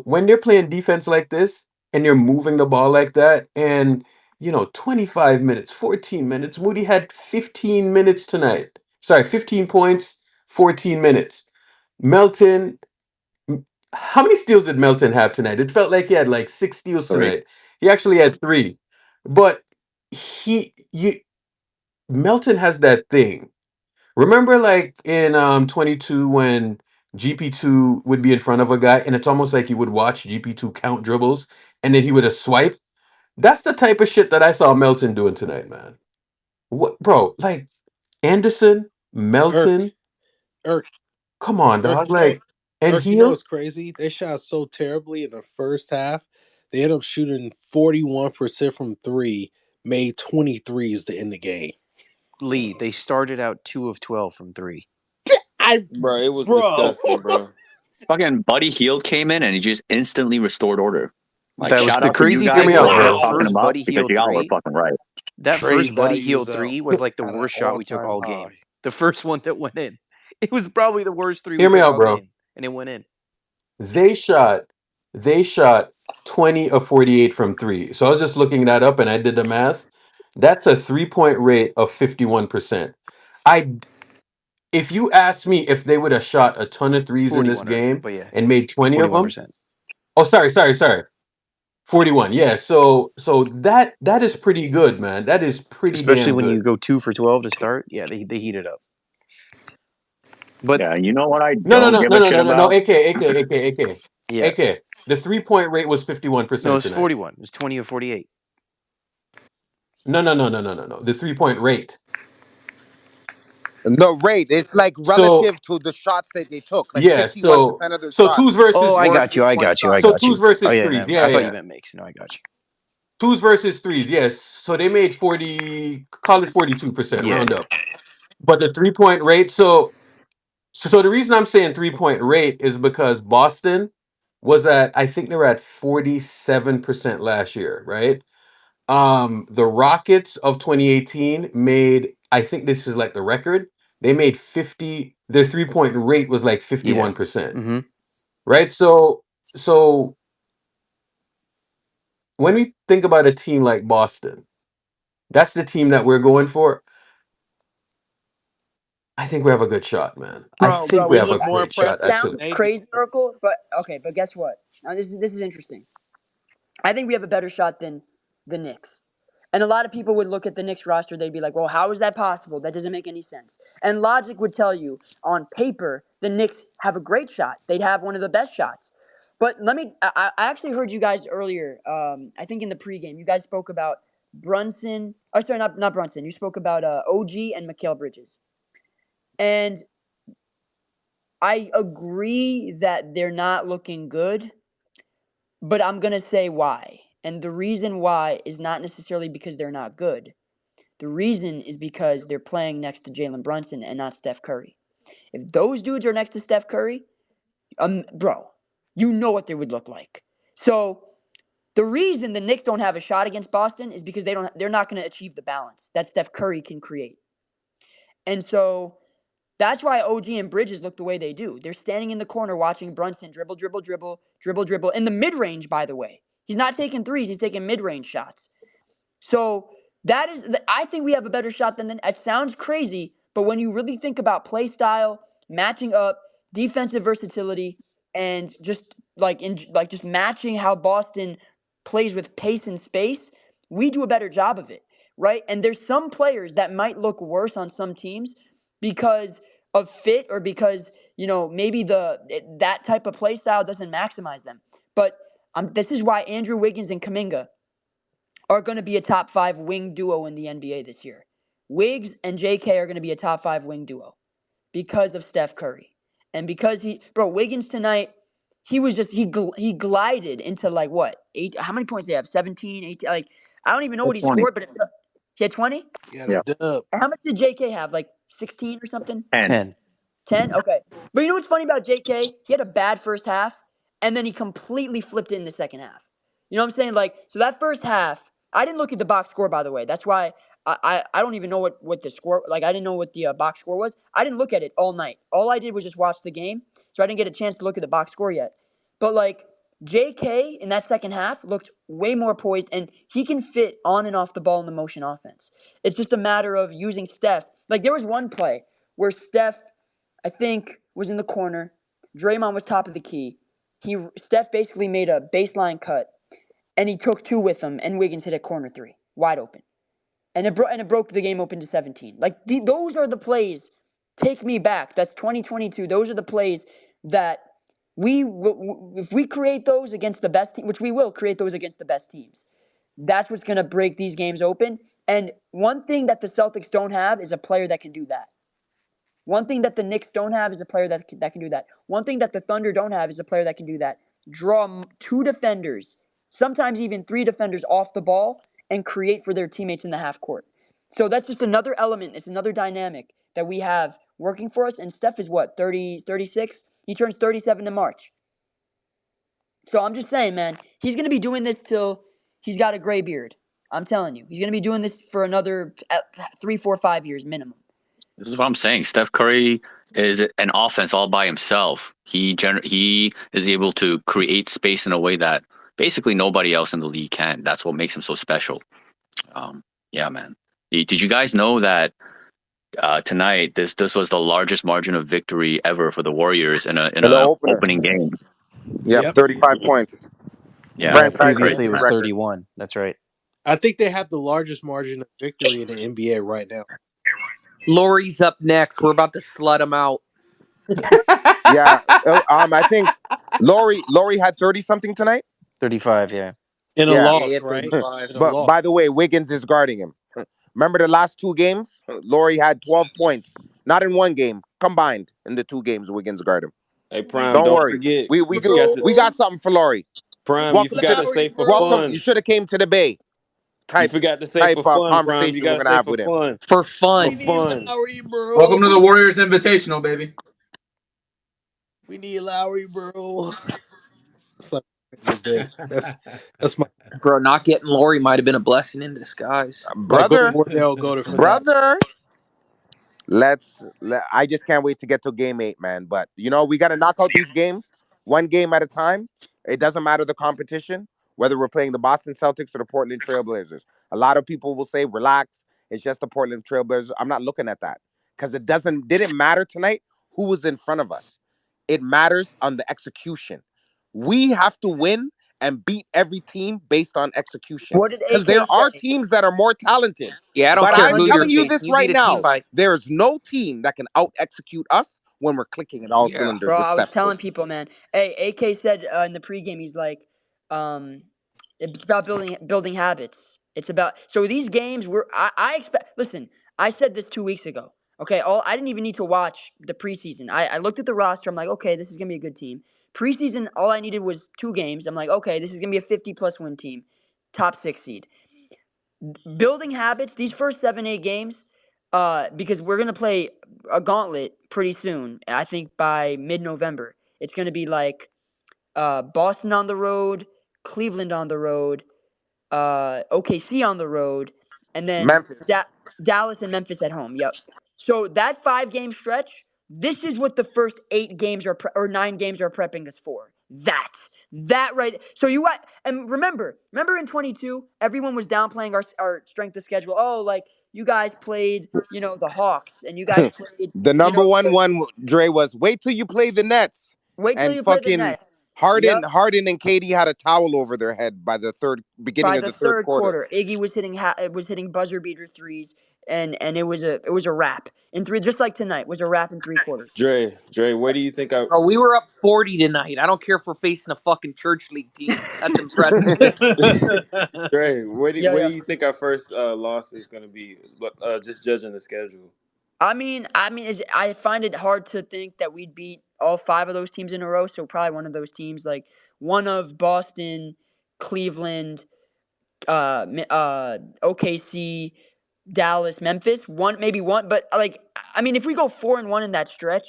when they're playing defense like this and they're moving the ball like that, and 25 minutes, 14 minutes, Moody had 15 minutes tonight. Sorry, 15 points, 14 minutes. Melton, how many steals did Melton have tonight? It felt like he had like 6 steals 3. tonight. He actually had three. But he you Melton has that thing. Remember like in 22 when GP2 would be in front of a guy and it's almost like you would watch GP2 count dribbles and then he would have swiped? That's the type of shit that I saw Melton doing tonight, man. What, bro, like Anderson, Irk, Melton, Irk, come on, Irk, dog. Like, and Irk, you know Heal? what's crazy? They shot so terribly in the first half. They ended up shooting 41% from three, made 23s to end the game. Lee, they started out 2 of 12 from 3. Bro, it was Bro. disgusting, bro. Fucking Buddy Hield came in and he just instantly restored order. Like, That was shout the out to you crazy Hear guys thing me for out, was that bro. talking first him up Buddy because Healed y'all were 3. fucking right. That Trade first Buddy values Healed up 3 was like the at an worst shot we took all-time all high. game. The first one that went in. It was probably the worst 3 we Hear me took out, all bro. game, and it went in. They shot they shot 20 of 48 from three. So I was just looking that up and I did the math. That's a 3 point rate of 51%. I If you ask me if they would have shot a ton of threes in this 41, game but yeah, and made 20 of them. 41%. Oh, sorry. 41. Yeah. So that is pretty good, man. That is pretty Especially damn when you good. go 2 for 12 to start. Yeah, they heat it up. But Yeah, you know what I No, no, don't no, give no, a no, shit no, no, no. about? yeah, AK. The 3 point rate was no, 51% it's tonight. 41. It's 20 of 48. No. The 3 point rate. No, rate. It's like So relative to the shots that they took. Like yeah, 51% of their so shots twos Oh, versus I were got you. I 3-point got you. I shots. so got twos you. Oh versus yeah, threes. never. Yeah, I thought you yeah. meant makes. No, I got you. Twos versus threes. Yes. So they made 40, call it 42%, Yeah, round up. But the 3 point rate, so the reason I'm saying 3 point rate is because Boston was at, I think they were at 47% last year, right? The Rockets of 2018 made, I think this is like the record. They made 50, their 3 point rate was like yeah. 51%, Mm-hmm. right? So when we think about a team like Boston, that's the team that we're going for. I think we have a good shot, man. I Bro, think bro, we we have a look more great It shot, impressive actually. sounds than 80. crazy, Urkel, but okay. But guess what? Now this is interesting. I think we have a better shot than the Knicks. And a lot of people would look at the Knicks roster, they'd be like, well, how is that possible? That doesn't make any sense. And logic would tell you, on paper, the Knicks have a great shot. They'd have one of the best shots. But I actually heard you guys earlier, I think in the pregame, you guys spoke about Brunson. Oh, sorry, not Brunson. You spoke about OG and Mikal Bridges. And I agree that they're not looking good, but I'm going to say why. And the reason why is not necessarily because they're not good. The reason is because they're playing next to Jalen Brunson and not Steph Curry. If those dudes are next to Steph Curry, bro, you know what they would look like. So the reason the Knicks don't have a shot against Boston is because they're not going to achieve the balance that Steph Curry can create. And so that's why OG and Bridges look the way they do. They're standing in the corner watching Brunson dribble in the mid range, by the way. He's not taking threes, he's taking mid range shots. So I think we have a better shot than it sounds crazy, but when you really think about play style, matching up, defensive versatility, and just just matching how Boston plays with pace and space, we do a better job of it, right? And there's some players that might look worse on some teams because of fit or because maybe that type of play style doesn't maximize them. But This is why Andrew Wiggins and Kuminga are going to be a top 5 wing duo in the NBA this year. Wiggs and JK are going to be a top 5 wing duo because of Steph Curry. And because Wiggins tonight, he glided into like what? 8 how many points did he have? 17, 18, like I don't even know what he 20. scored, but he had 20? He had a Yeah. dub. And how much did JK have? Like 16 or something? 10. 10. 10? Okay. But you know what's funny about JK? He had a bad first half, and then he completely flipped it in the second half. You know what I'm saying? Like, so that first half, I didn't look at the box score, by the way. That's why I don't even know what the score, like, I didn't know what the box score was. I didn't look at it all night. All I did was just watch the game, so I didn't get a chance to look at the box score yet. But, like, JK in that second half looked way more poised, and he can fit on and off the ball in the motion offense. It's just a matter of using Steph. Like, there was one play where Steph, I think, was in the corner. Draymond was top of the key. Steph basically made a baseline cut, and he took 2 with him, and Wiggins hit a corner 3, wide open, and it broke the game open to 17. Like those are the plays. Take me back. That's 2022. Those are the plays that if we create those against the best team, which we will create those against the best teams. That's what's going to break these games open. And one thing that the Celtics don't have is a player that can do that. One thing that the Knicks don't have is a player that can do that. One thing that the Thunder don't have is a player that can do that. Draw 2 defenders, sometimes even 3 defenders off the ball and create for their teammates in the half court. So that's just another element. It's another dynamic that we have working for us. And Steph is what, 30, 36? He turns 37 in March. So I'm just saying, man, he's going to be doing this till he's got a gray beard. I'm telling you. He's going to be doing this for another 3, 4, 5 years minimum. This is what I'm saying. Steph Curry is an offense all by himself. He is able to create space in a way that basically nobody else in the league can. That's what makes him so special. Yeah, man. Did you guys know that tonight this was the largest margin of victory ever for the Warriors in In the a opener. opening game? Yep, Yep. 35 points. Yeah, Yeah, that's Franchise previously crazy, it history was man. record. 31. That's right. I think they have the largest margin of victory in the NBA right now. Lori's up next. We're about to slut him out. Yeah. I think Laurie had 30 something tonight. 35, yeah. In a Yeah. Yeah, he loss, had right? 35. In a But loss. by the way, Wiggins is guarding him. Remember the last 2 games? Laurie had 12 points. Not in one game, combined in the 2 games Wiggins guarded him. Hey, Prime, Don't don't worry. forget We you forgot to we got something for Laurie. Prime. You Welcome to forgot to the say for welcome. You fun. should have came to the Bay. You Type forgot to say for fun, Prime. You conversation got we're to gonna say have for with him. fun. For For fun. fun. Welcome to the Warriors Invitational, baby. We need Lowry, bro. That's like the day. That's Bro, not getting Lori might have been a blessing in disguise. my go Brother, Wardell go to for that. brother. I just can't wait to get to game 8, man. But we got to knock out these games one game at a time. It doesn't matter the competition, whether we're playing the Boston Celtics or the Portland Trailblazers. A lot of people will say, relax, it's just the Portland Trailblazers. I'm not looking at that because didn't matter tonight who was in front of us. It matters on the execution. We have to win and beat every team based on execution What did because AK there are say? teams that are more talented. Yeah, I don't But care I'm who you're telling you 100%. this facing. You beat right a team now. by There's no team that can out execute us when we're clicking at all yeah. cylinders Bro, with I was Steph Curry. telling people, man. Hey, AK said in the pregame, he's like, it's about building habits. It's about so these games were I expect. Listen, I said this 2 weeks ago. Okay, I didn't even need to watch the preseason. I looked at the roster. I'm like, okay, this is gonna be a good team. Preseason, all I needed was 2 games. I'm like, okay, this is gonna be a 50+ win team, top 6 seed. Building habits. These first 7, 8 games, because we're gonna play a gauntlet pretty soon. I think by mid-November, it's gonna be like Boston on the road, Cleveland on the road, OKC on the road, and then Memphis. Dallas and Memphis at home. Yep. So that 5 game stretch, this is what the first 8 games or 9 games are prepping us for. That right. So you what? And remember in 22, everyone was downplaying our strength of schedule. Oh, like you guys played, the Hawks, and you guys played, The number one, Dre, was wait till you play the Nets. wait till And you play the fucking Nets. Harden, Yep. Harden and Katie had a towel over their head by the beginning By of the the third third quarter. quarter, Iggy was hitting buzzer beater threes. and it was a wrap in three, just like tonight was a wrap in 3 quarters. Dre, where do you think I? Bro, we were up 40 tonight. I don't care if we're facing a fucking church league team. That's impressive. Dre, Yeah, where yeah. do you think our first loss is going to be? Just judging the schedule. I find it hard to think that we'd beat all five of those teams in a row. So probably one of those teams, like one of Boston, Cleveland, OKC, Dallas, Memphis. One, maybe one, but like if we go 4-1 in that stretch,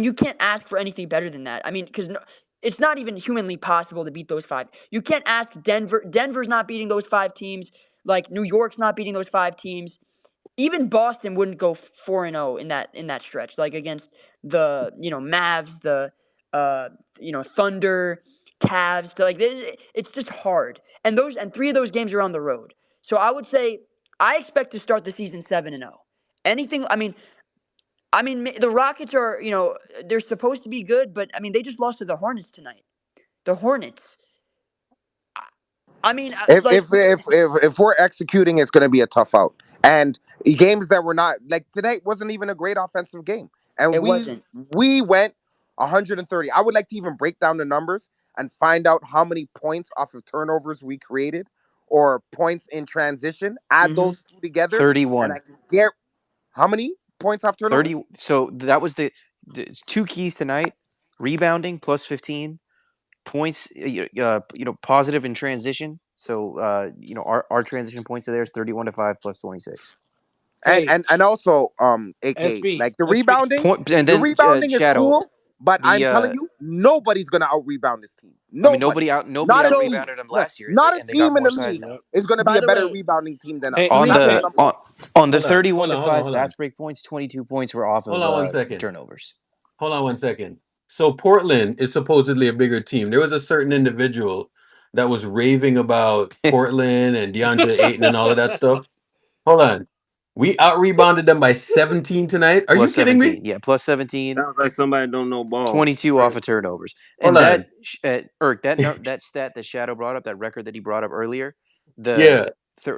you can't ask for anything better than that. Because no, it's not even humanly possible to beat those five. You can't ask Denver. Denver's not beating those five teams. Like New York's not beating those five teams. Even Boston wouldn't go 4-0 in that stretch, like against the Mavs, the Thunder, Cavs. It's just hard, and three of those games are on the road. So I would say I expect to start the season 7-0. Anything, the Rockets are, they're supposed to be good, but they just lost to the Hornets tonight. The Hornets. If Like if if if we're executing, it's going to be a tough out. And games that were not like tonight wasn't even a great offensive game, and it we wasn't. we went 130. I would like to even break down the numbers and find out how many points off of turnovers we created or points in transition. Add Hmm. those two together, and I 31. can get how many points off 30. turnovers. So that was the two keys tonight: rebounding plus 15 points. Positive in transition. So our transition points to theirs 31 to 5 plus 26. And Hey, and and also, AK, SB, like the SB. rebounding, Point, and the then rebounding is Shadow. cool, but I'm The telling you, nobody's gonna out rebound this team. I mean Nobody, nobody not a out So, team, rebounded them last year, not a and they got team in more the size league now. Yep. is gonna be by a the better way, rebounding team than Hey, us. On three Not hey, the even a on, close. on the Hold on, 31 hold to on, hold on, 5 hold on. fast break points, 22 points were off Hold of on 1 second. turnovers. Hold on 1 second. So Portland is supposedly a bigger team. There was a certain individual that was raving about Portland and DeAndre Ayton and all of that stuff. Hold on. We out rebounded them by 17 tonight. Are you Plus kidding me? 17. Yeah, plus 17, Sounds like somebody don't know ball. 22 off Crazy. of turnovers. Hold And on. that stat that Shadow brought up, that record that he brought up earlier, the Yeah.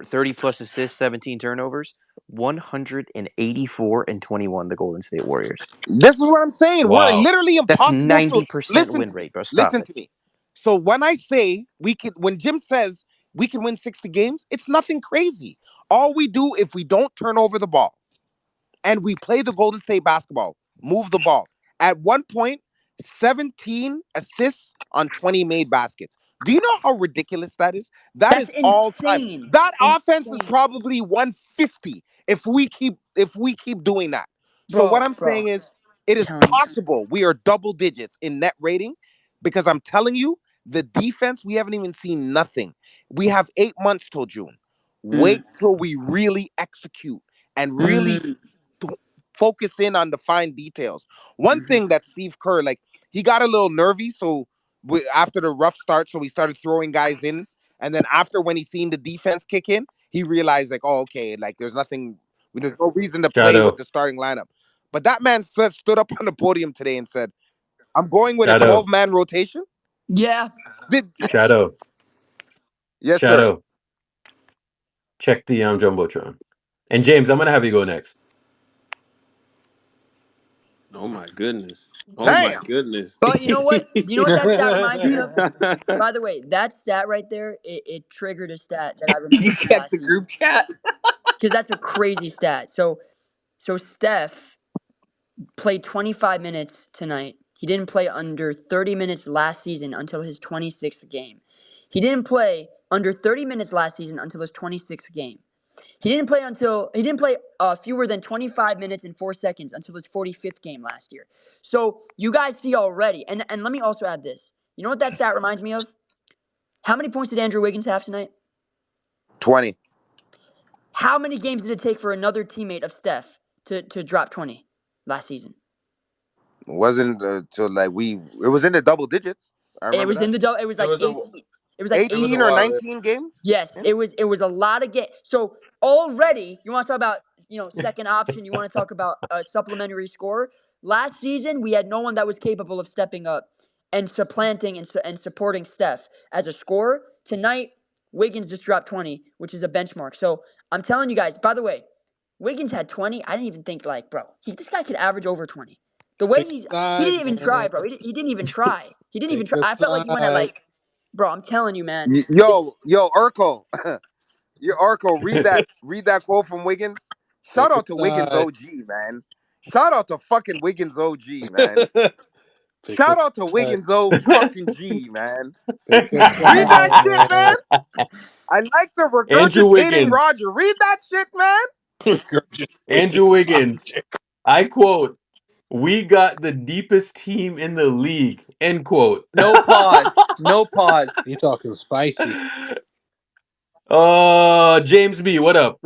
30 plus assists, 17 turnovers, 184 and 21 the Golden State Warriors. This is what I'm saying. We're Wow. literally That's impossible to 90% listen win to me. rate, bro. Stop Listen it. to me. So when I say we can, when Jim says we can win 60 games, it's nothing crazy. All we do if we don't turn over the ball and we play the Golden State basketball, move the ball. At one point, 17 assists on 20 made baskets. Do you know how ridiculous that is? That that's is all time. insane. That offense is Insane. probably 150 if we keep doing that. So what I'm Bro. saying is it is Telling you. possible we are double digits in net rating because I'm telling you the defense we haven't even seen nothing. We have 8 months till June. Mm, Wait till we really execute and really mm, to focus in on the fine details. One mhm. thing that Steve Kerr, like, he got a little nervy. So after the rough start, so he started throwing guys in. And then after when he seen the defense kick in, he realized like, oh, okay, like there's no reason to play with Shadow. the starting lineup. But that man stood up on the podium today and said, I'm going with a Shadow. 12-man rotation. Yeah. Did Shadow. Yes, sir. Shadow. Check the Jumbotron. And James, I'm gonna have you go next. Oh my goodness. Oh my Damn. goodness. But you know what? Do you know what that stat reminds me of? By the way, that stat right there, it triggered a stat that I Did you remember from check last the season. group chat? Because that's a crazy stat. So Steph played 25 minutes tonight. He didn't play under 30 minutes last season until his 26th game. He didn't play under 30 minutes last season until his 26th game. He didn't play fewer than 25 minutes and 4 seconds until his 45th game last year. So you guys see already, and let me also add this. You know what that stat reminds me of? How many points did Andrew Wiggins have tonight? 20. How many games did it take for another teammate of Steph to drop 20 last season? Wasn't till like it was in the double digits. I It remember was in that. the double. It was It like was a 18. It was like it was a 18 or 18. while. 19 games. Yes, Yeah. it was a lot of So already you want to talk about second option. You want to talk about a supplementary score. Last season we had no one that was capable of stepping up and supplanting and supporting Steph as a scorer. Tonight Wiggins just dropped 20, which is a benchmark. So I'm telling you guys. By the way, Wiggins had 20. I didn't even think like, bro, this guy could average over 20. The way Pick he a didn't side, even try, man. bro. He didn't even try. He didn't even Pick try. a I felt like he went at side. like, bro, I'm telling you, man. It's Yo, Urkel, yo, Urkel, read that quote from Wiggins. Shout Pick a out to Wiggins side. OG, man. Shout out to fucking Wiggins OG, man. Pick a Shout out to side. Wiggins O fucking G, man. Pick a Read that side, shit, man. man. I like the Andrew regurgitating Wiggins. Roger. Read that shit, man. Andrew Regurgitating Wiggins. Roger. I quote, "We got the deepest team in the league." End quote. No pause. No He pause. talking spicy. James B, what up?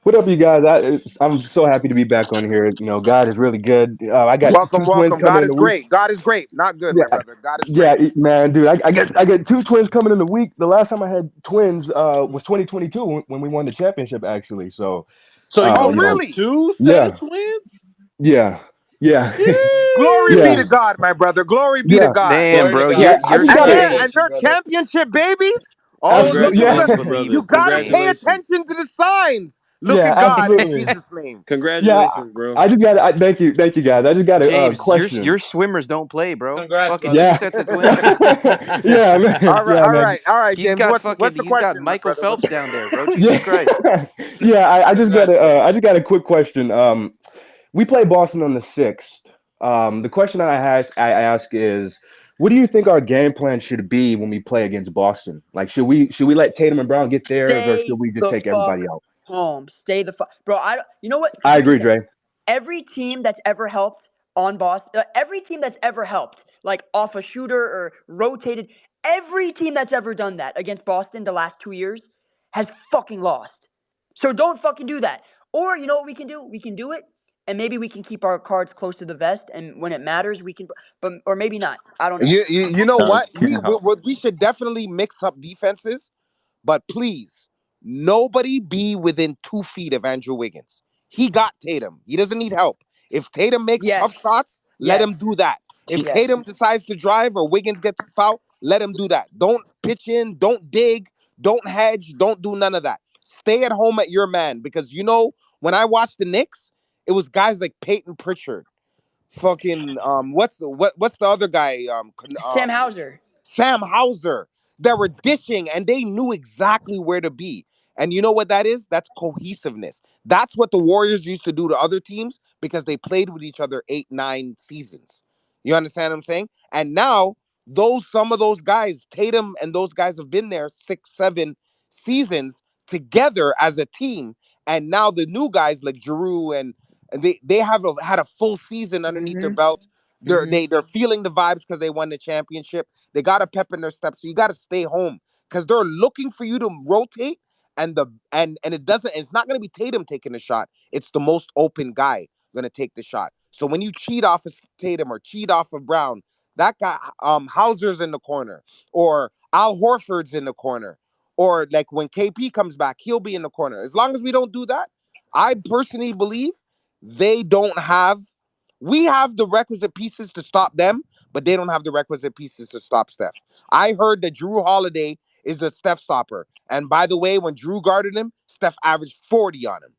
What up, you guys? I'm so happy to be back on here. You know, God is really good. I got Welcome, two twins welcome. coming God in is a week. great. God is great. Not good, Yeah, my brother. God is yeah, great. man, dude. I get two twins coming in a week. The last time I had twins was 2022 when we won the championship, actually. So, So you Oh, gonna you get know, really? two set of yeah, twins? yeah, yeah, Glory be yeah, to Sheesh. God, my brother. Glory be to yeah, God. Damn, Glory to bro, yeah. God. I you're just And gotta, they're spitting. and they're Congratulations, brother. championship babies. Oh, absolutely, look at yeah, the Congratulations, brother. you gotta Damn. pay Congratulations. attention to the signs. Look yeah, at God in absolutely, Jesus' name. yeah. Congratulations, bro. I just got. Thank you, guys. I just got a James, question. your swimmers don't play, bro. Congrats, Fucking brother. two Yeah, sets of twins. yeah, man, All right, yeah, all man. right, all right, He's James. got What's fucking the he's got question, my Michael brother? What's Phelps the down question? there, bro. Jesus Christ. Yeah, yeah. I just got Congrats, a brother. I just got a quick question. We play Boston on the 6th. The question I ask is, what do you think our game plan should be when we play against Boston? Like, should we let Tatum and Brown get theirs, or should stay we just the take everybody fuck out? home. Stay the fuck, bro. You know what? I Here's the agree, thing. Dre. Every team that's ever helped on Boston, every team that's ever helped, like off a shooter or rotated, every team that's ever done that against Boston the last 2 years has fucking lost. So don't fucking do that. Or you know what we can do? We can do it, and maybe we can keep our cards close to the vest, and when it matters, we can. But or maybe not. I don't know. You know No, what? you can't help. We should definitely mix up defenses. But please, nobody be within 2 feet of Andrew Wiggins. He got Tatum. He doesn't need help. If Tatum makes Yes. tough shots, let him Yes. do that. If He, Yes. Tatum decides to drive or Wiggins gets fouled, let him do that. Don't pitch in, don't dig, don't hedge, don't do none of that. Stay at home at your man because when I watched the Knicks, it was guys like Peyton Pritchard, fucking what's the other guy Sam Hauser. Sam Hauser that were dishing and they knew exactly where to be. And you know what that is? That's cohesiveness. That's what the Warriors used to do to other teams because they played with each other 8, 9 seasons. You understand what I'm saying? And now some of those guys, Tatum and those guys have been there 6, 7 seasons together as a team. And now the new guys like Giroux and they had a full season underneath their Mm-hmm. belt. Mm-hmm. They're feeling the vibes because they won the championship. They got a pep in their step, so you got to stay home because they're looking for you to rotate. And it doesn't. It's not going to be Tatum taking the shot. It's the most open guy going to take the shot. So when you cheat off of Tatum or cheat off of Brown, that guy Hauser's in the corner, or Al Horford's in the corner, or like when KP comes back, he'll be in the corner. As long as we don't do that, I personally believe they don't have. We have the requisite pieces to stop them, but they don't have the requisite pieces to stop Steph. I heard that Drew Holiday is a Steph stopper. And by the way, when Drew guarded him, Steph averaged 40 on him.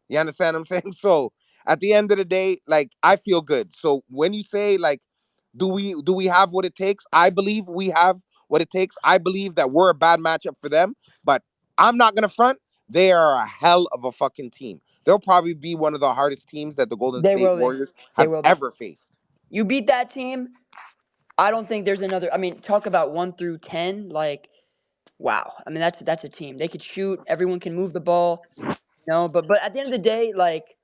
You understand what I'm saying? So at the end of the day, like I feel good. So when you say like, do we have what it takes? I believe we have what it takes. I believe that we're a bad matchup for them, but I'm not gonna front. They are a hell of a fucking team. They'll probably be one of the hardest teams that the Golden They State will be. Warriors They have will be. ever faced. You beat that team. I don't think there's another. I mean, talk about 1 through 10. Like, wow. I mean, that's a team. They could shoot. Everyone can move the ball. But at the end of the day, like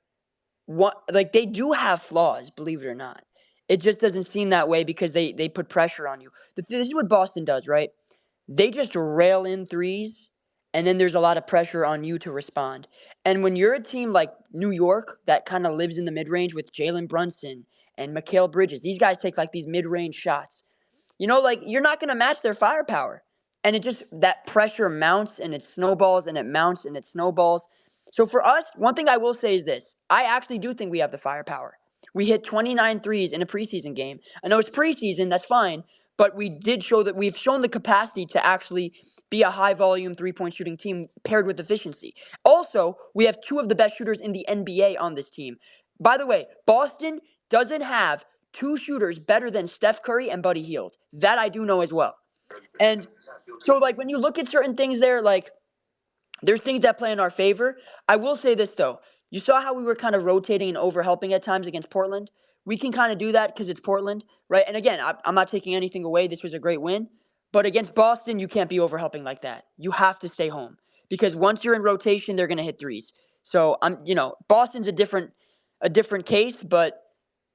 they do have flaws. Believe it or not, it just doesn't seem that way because they put pressure on you. This is what Boston does, right? They just rail in threes, and then there's a lot of pressure on you to respond. And when you're a team like New York that kind of lives in the mid range with Jalen Brunson and Mikal Bridges, these guys take like these mid range shots. Like you're not going to match their firepower. And it just, that pressure mounts and it snowballs and it mounts and it snowballs. So for us, one thing I will say is this: I actually do think we have the firepower. We hit 29 threes in a preseason game. I know it's preseason, that's fine, but we did show that we've shown the capacity to actually be a high volume 3-point shooting team paired with efficiency. Also, we have two of the best shooters in the NBA on this team. By the way, Boston doesn't have two shooters better than Steph Curry and Buddy Hield. That I do know as well. And so, like, when you look at certain things there, like, there's things that play in our favor. I will say this, though. You saw how we were kind of rotating and overhelping at times against Portland? We can kind of do that because it's Portland, right? And again, I'm not taking anything away. This was a great win. But against Boston, you can't be overhelping like that. You have to stay home because once you're in rotation, they're going to hit threes. So Boston's a different case, but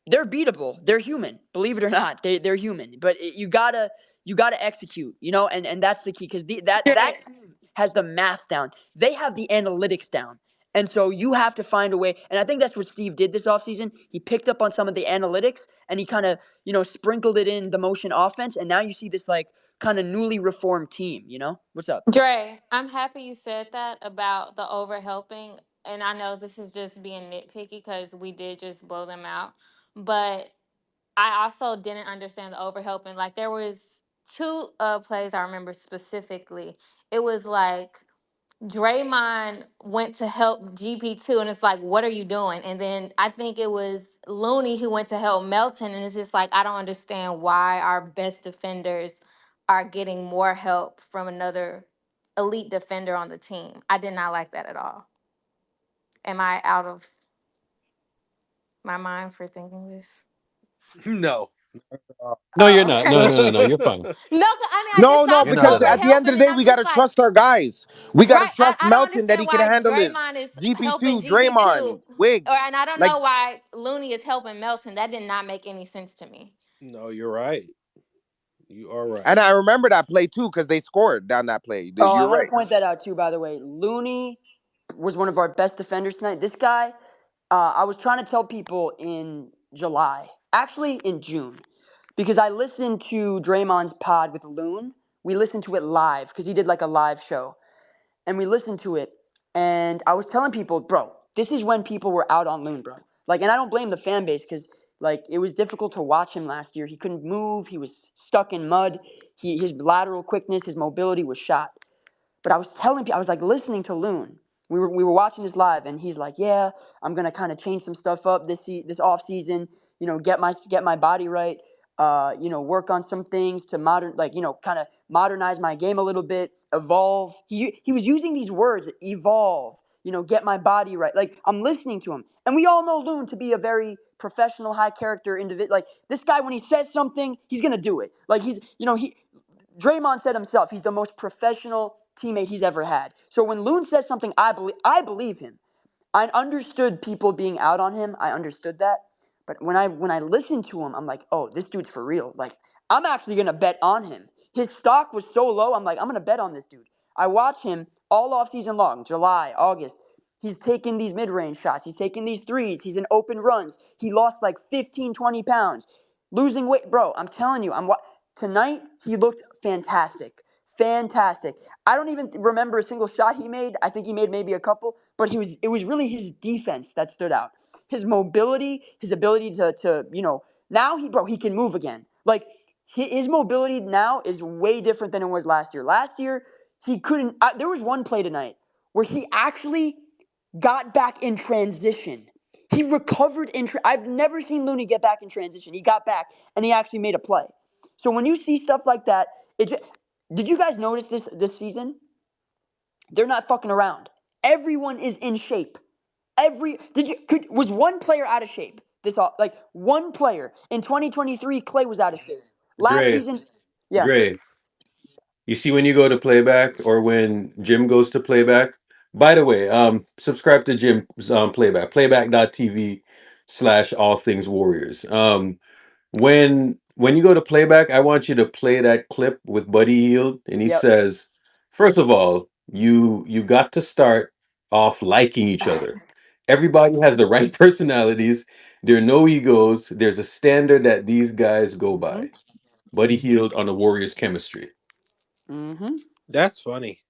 they're beatable. They're human. Believe it or not, they're human. But you gotta execute. And that's the key because that team has the math down. They have the analytics down. And so you have to find a way. And I think that's what Steve did this offseason. He picked up on some of the analytics and he kind of, sprinkled it in the motion offense. And now you see this like kind of newly reformed team, What's up? Dre, I'm happy you said that about the overhelping. And I know this is just being nitpicky because we did just blow them out. But I also didn't understand the overhelping. Like there was two plays I remember specifically. It was like Draymond went to help GP2, and it's like, what are you doing? And then I think it was Looney who went to help Melton, and it's just like, I don't understand why our best defenders are getting more help from another elite defender on the team. I did not like that at all. Am I out of my mind for thinking this? No. No, you're Oh, not. okay. No. You're fine. No, I mean, I just No, saw no, You're the not because at all. at the end of overhelping, the and day, I'm we just gotta like, trust our guys. We gotta right. trust I don't Melton that understand he can why handle this. Draymond is helping GP2, GP2, Draymond, Wiggs. and I don't Like, know why Looney is helping Melton. That did not make any sense to me. No, you're right. You are and right. I remember that play too, because they scored down that play. Oh, I You're want right. to point that out too, by the way. Looney was one of our best defenders tonight. This guy, I was trying to tell people in July, actually in June, because I listened to Draymond's pod with Loon. We listened to it live because he did like a live show, and we listened to it. And I was telling people, bro, this is when people were out on Loon, bro. Like, and I don't blame the fan base because like it was difficult to watch him last year. He couldn't move. He was stuck in mud. His lateral quickness, his mobility was shot. But I was telling people, I was like listening to Loon. We were watching this live, and he's like, "Yeah, I'm gonna kind of change some stuff up this off season. Get my body right. Work on some things to kind of modernize my game a little bit, evolve." He was using these words, evolve. Get my body right. Like I'm listening to him, and we all know Loon to be a very professional, high character individual. Like this guy, when he says something, he's gonna do it. Like he Draymond said himself, he's the most professional teammate he's ever had. So when Loon says something, I believe him. I understood people being out on him. I understood that. But when I listened to him, I'm like, oh, this dude's for real. Like, I'm actually gonna bet on him. His stock was so low, I'm like, I'm gonna bet on this dude. I watch him all off season long, July, August. He's taking these mid-range shots. He's taking these threes. He's in open runs. He lost like 15, 20 pounds. Losing weight. Bro, I'm telling you, tonight he looked fantastic. Fantastic. I don't even remember a single shot he made. I think he made maybe a couple, but it was really his defense that stood out. His mobility, his ability to now he can move again. Like his mobility now is way different than it was last year. Last year he couldn't. There was one play tonight where he actually got back in transition. He recovered I've never seen Looney get back in transition. He got back and he actually made a play. So when you see stuff like that, did you guys notice this season? They're not fucking around. Everyone is in shape. Was one player out of shape? Like one player in 2023, Clay was out of shape. Last Dre, season, yeah. Dre, you see when you go to playback or when Jim goes to playback. By the way, subscribe to Jim's playback, playback.tv/ all things warriors. When you go to playback, I want you to play that clip with Buddy Hield, and he Yep. says, first of all, you got to start off liking each other. Everybody has the right personalities. There are no egos. There's a standard that these guys go Mm-hmm. by. Buddy Hield on the Warriors chemistry. Mm-hmm. That's funny.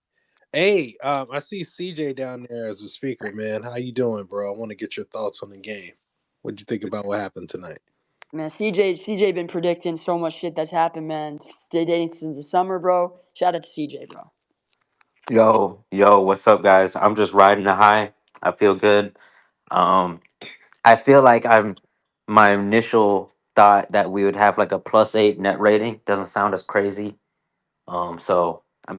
Hey, I see CJ down there as a speaker, man. How you doing, bro? I want to get your thoughts on the game. What'd you think about what happened tonight? Man, CJ been predicting so much shit that's happened, man. Stay dating since the summer, bro. Shout out to CJ, bro. Yo, what's up, guys? I'm just riding the high. I feel good. Um, I feel like my initial thought that we would have like a +8 net rating doesn't sound as crazy. So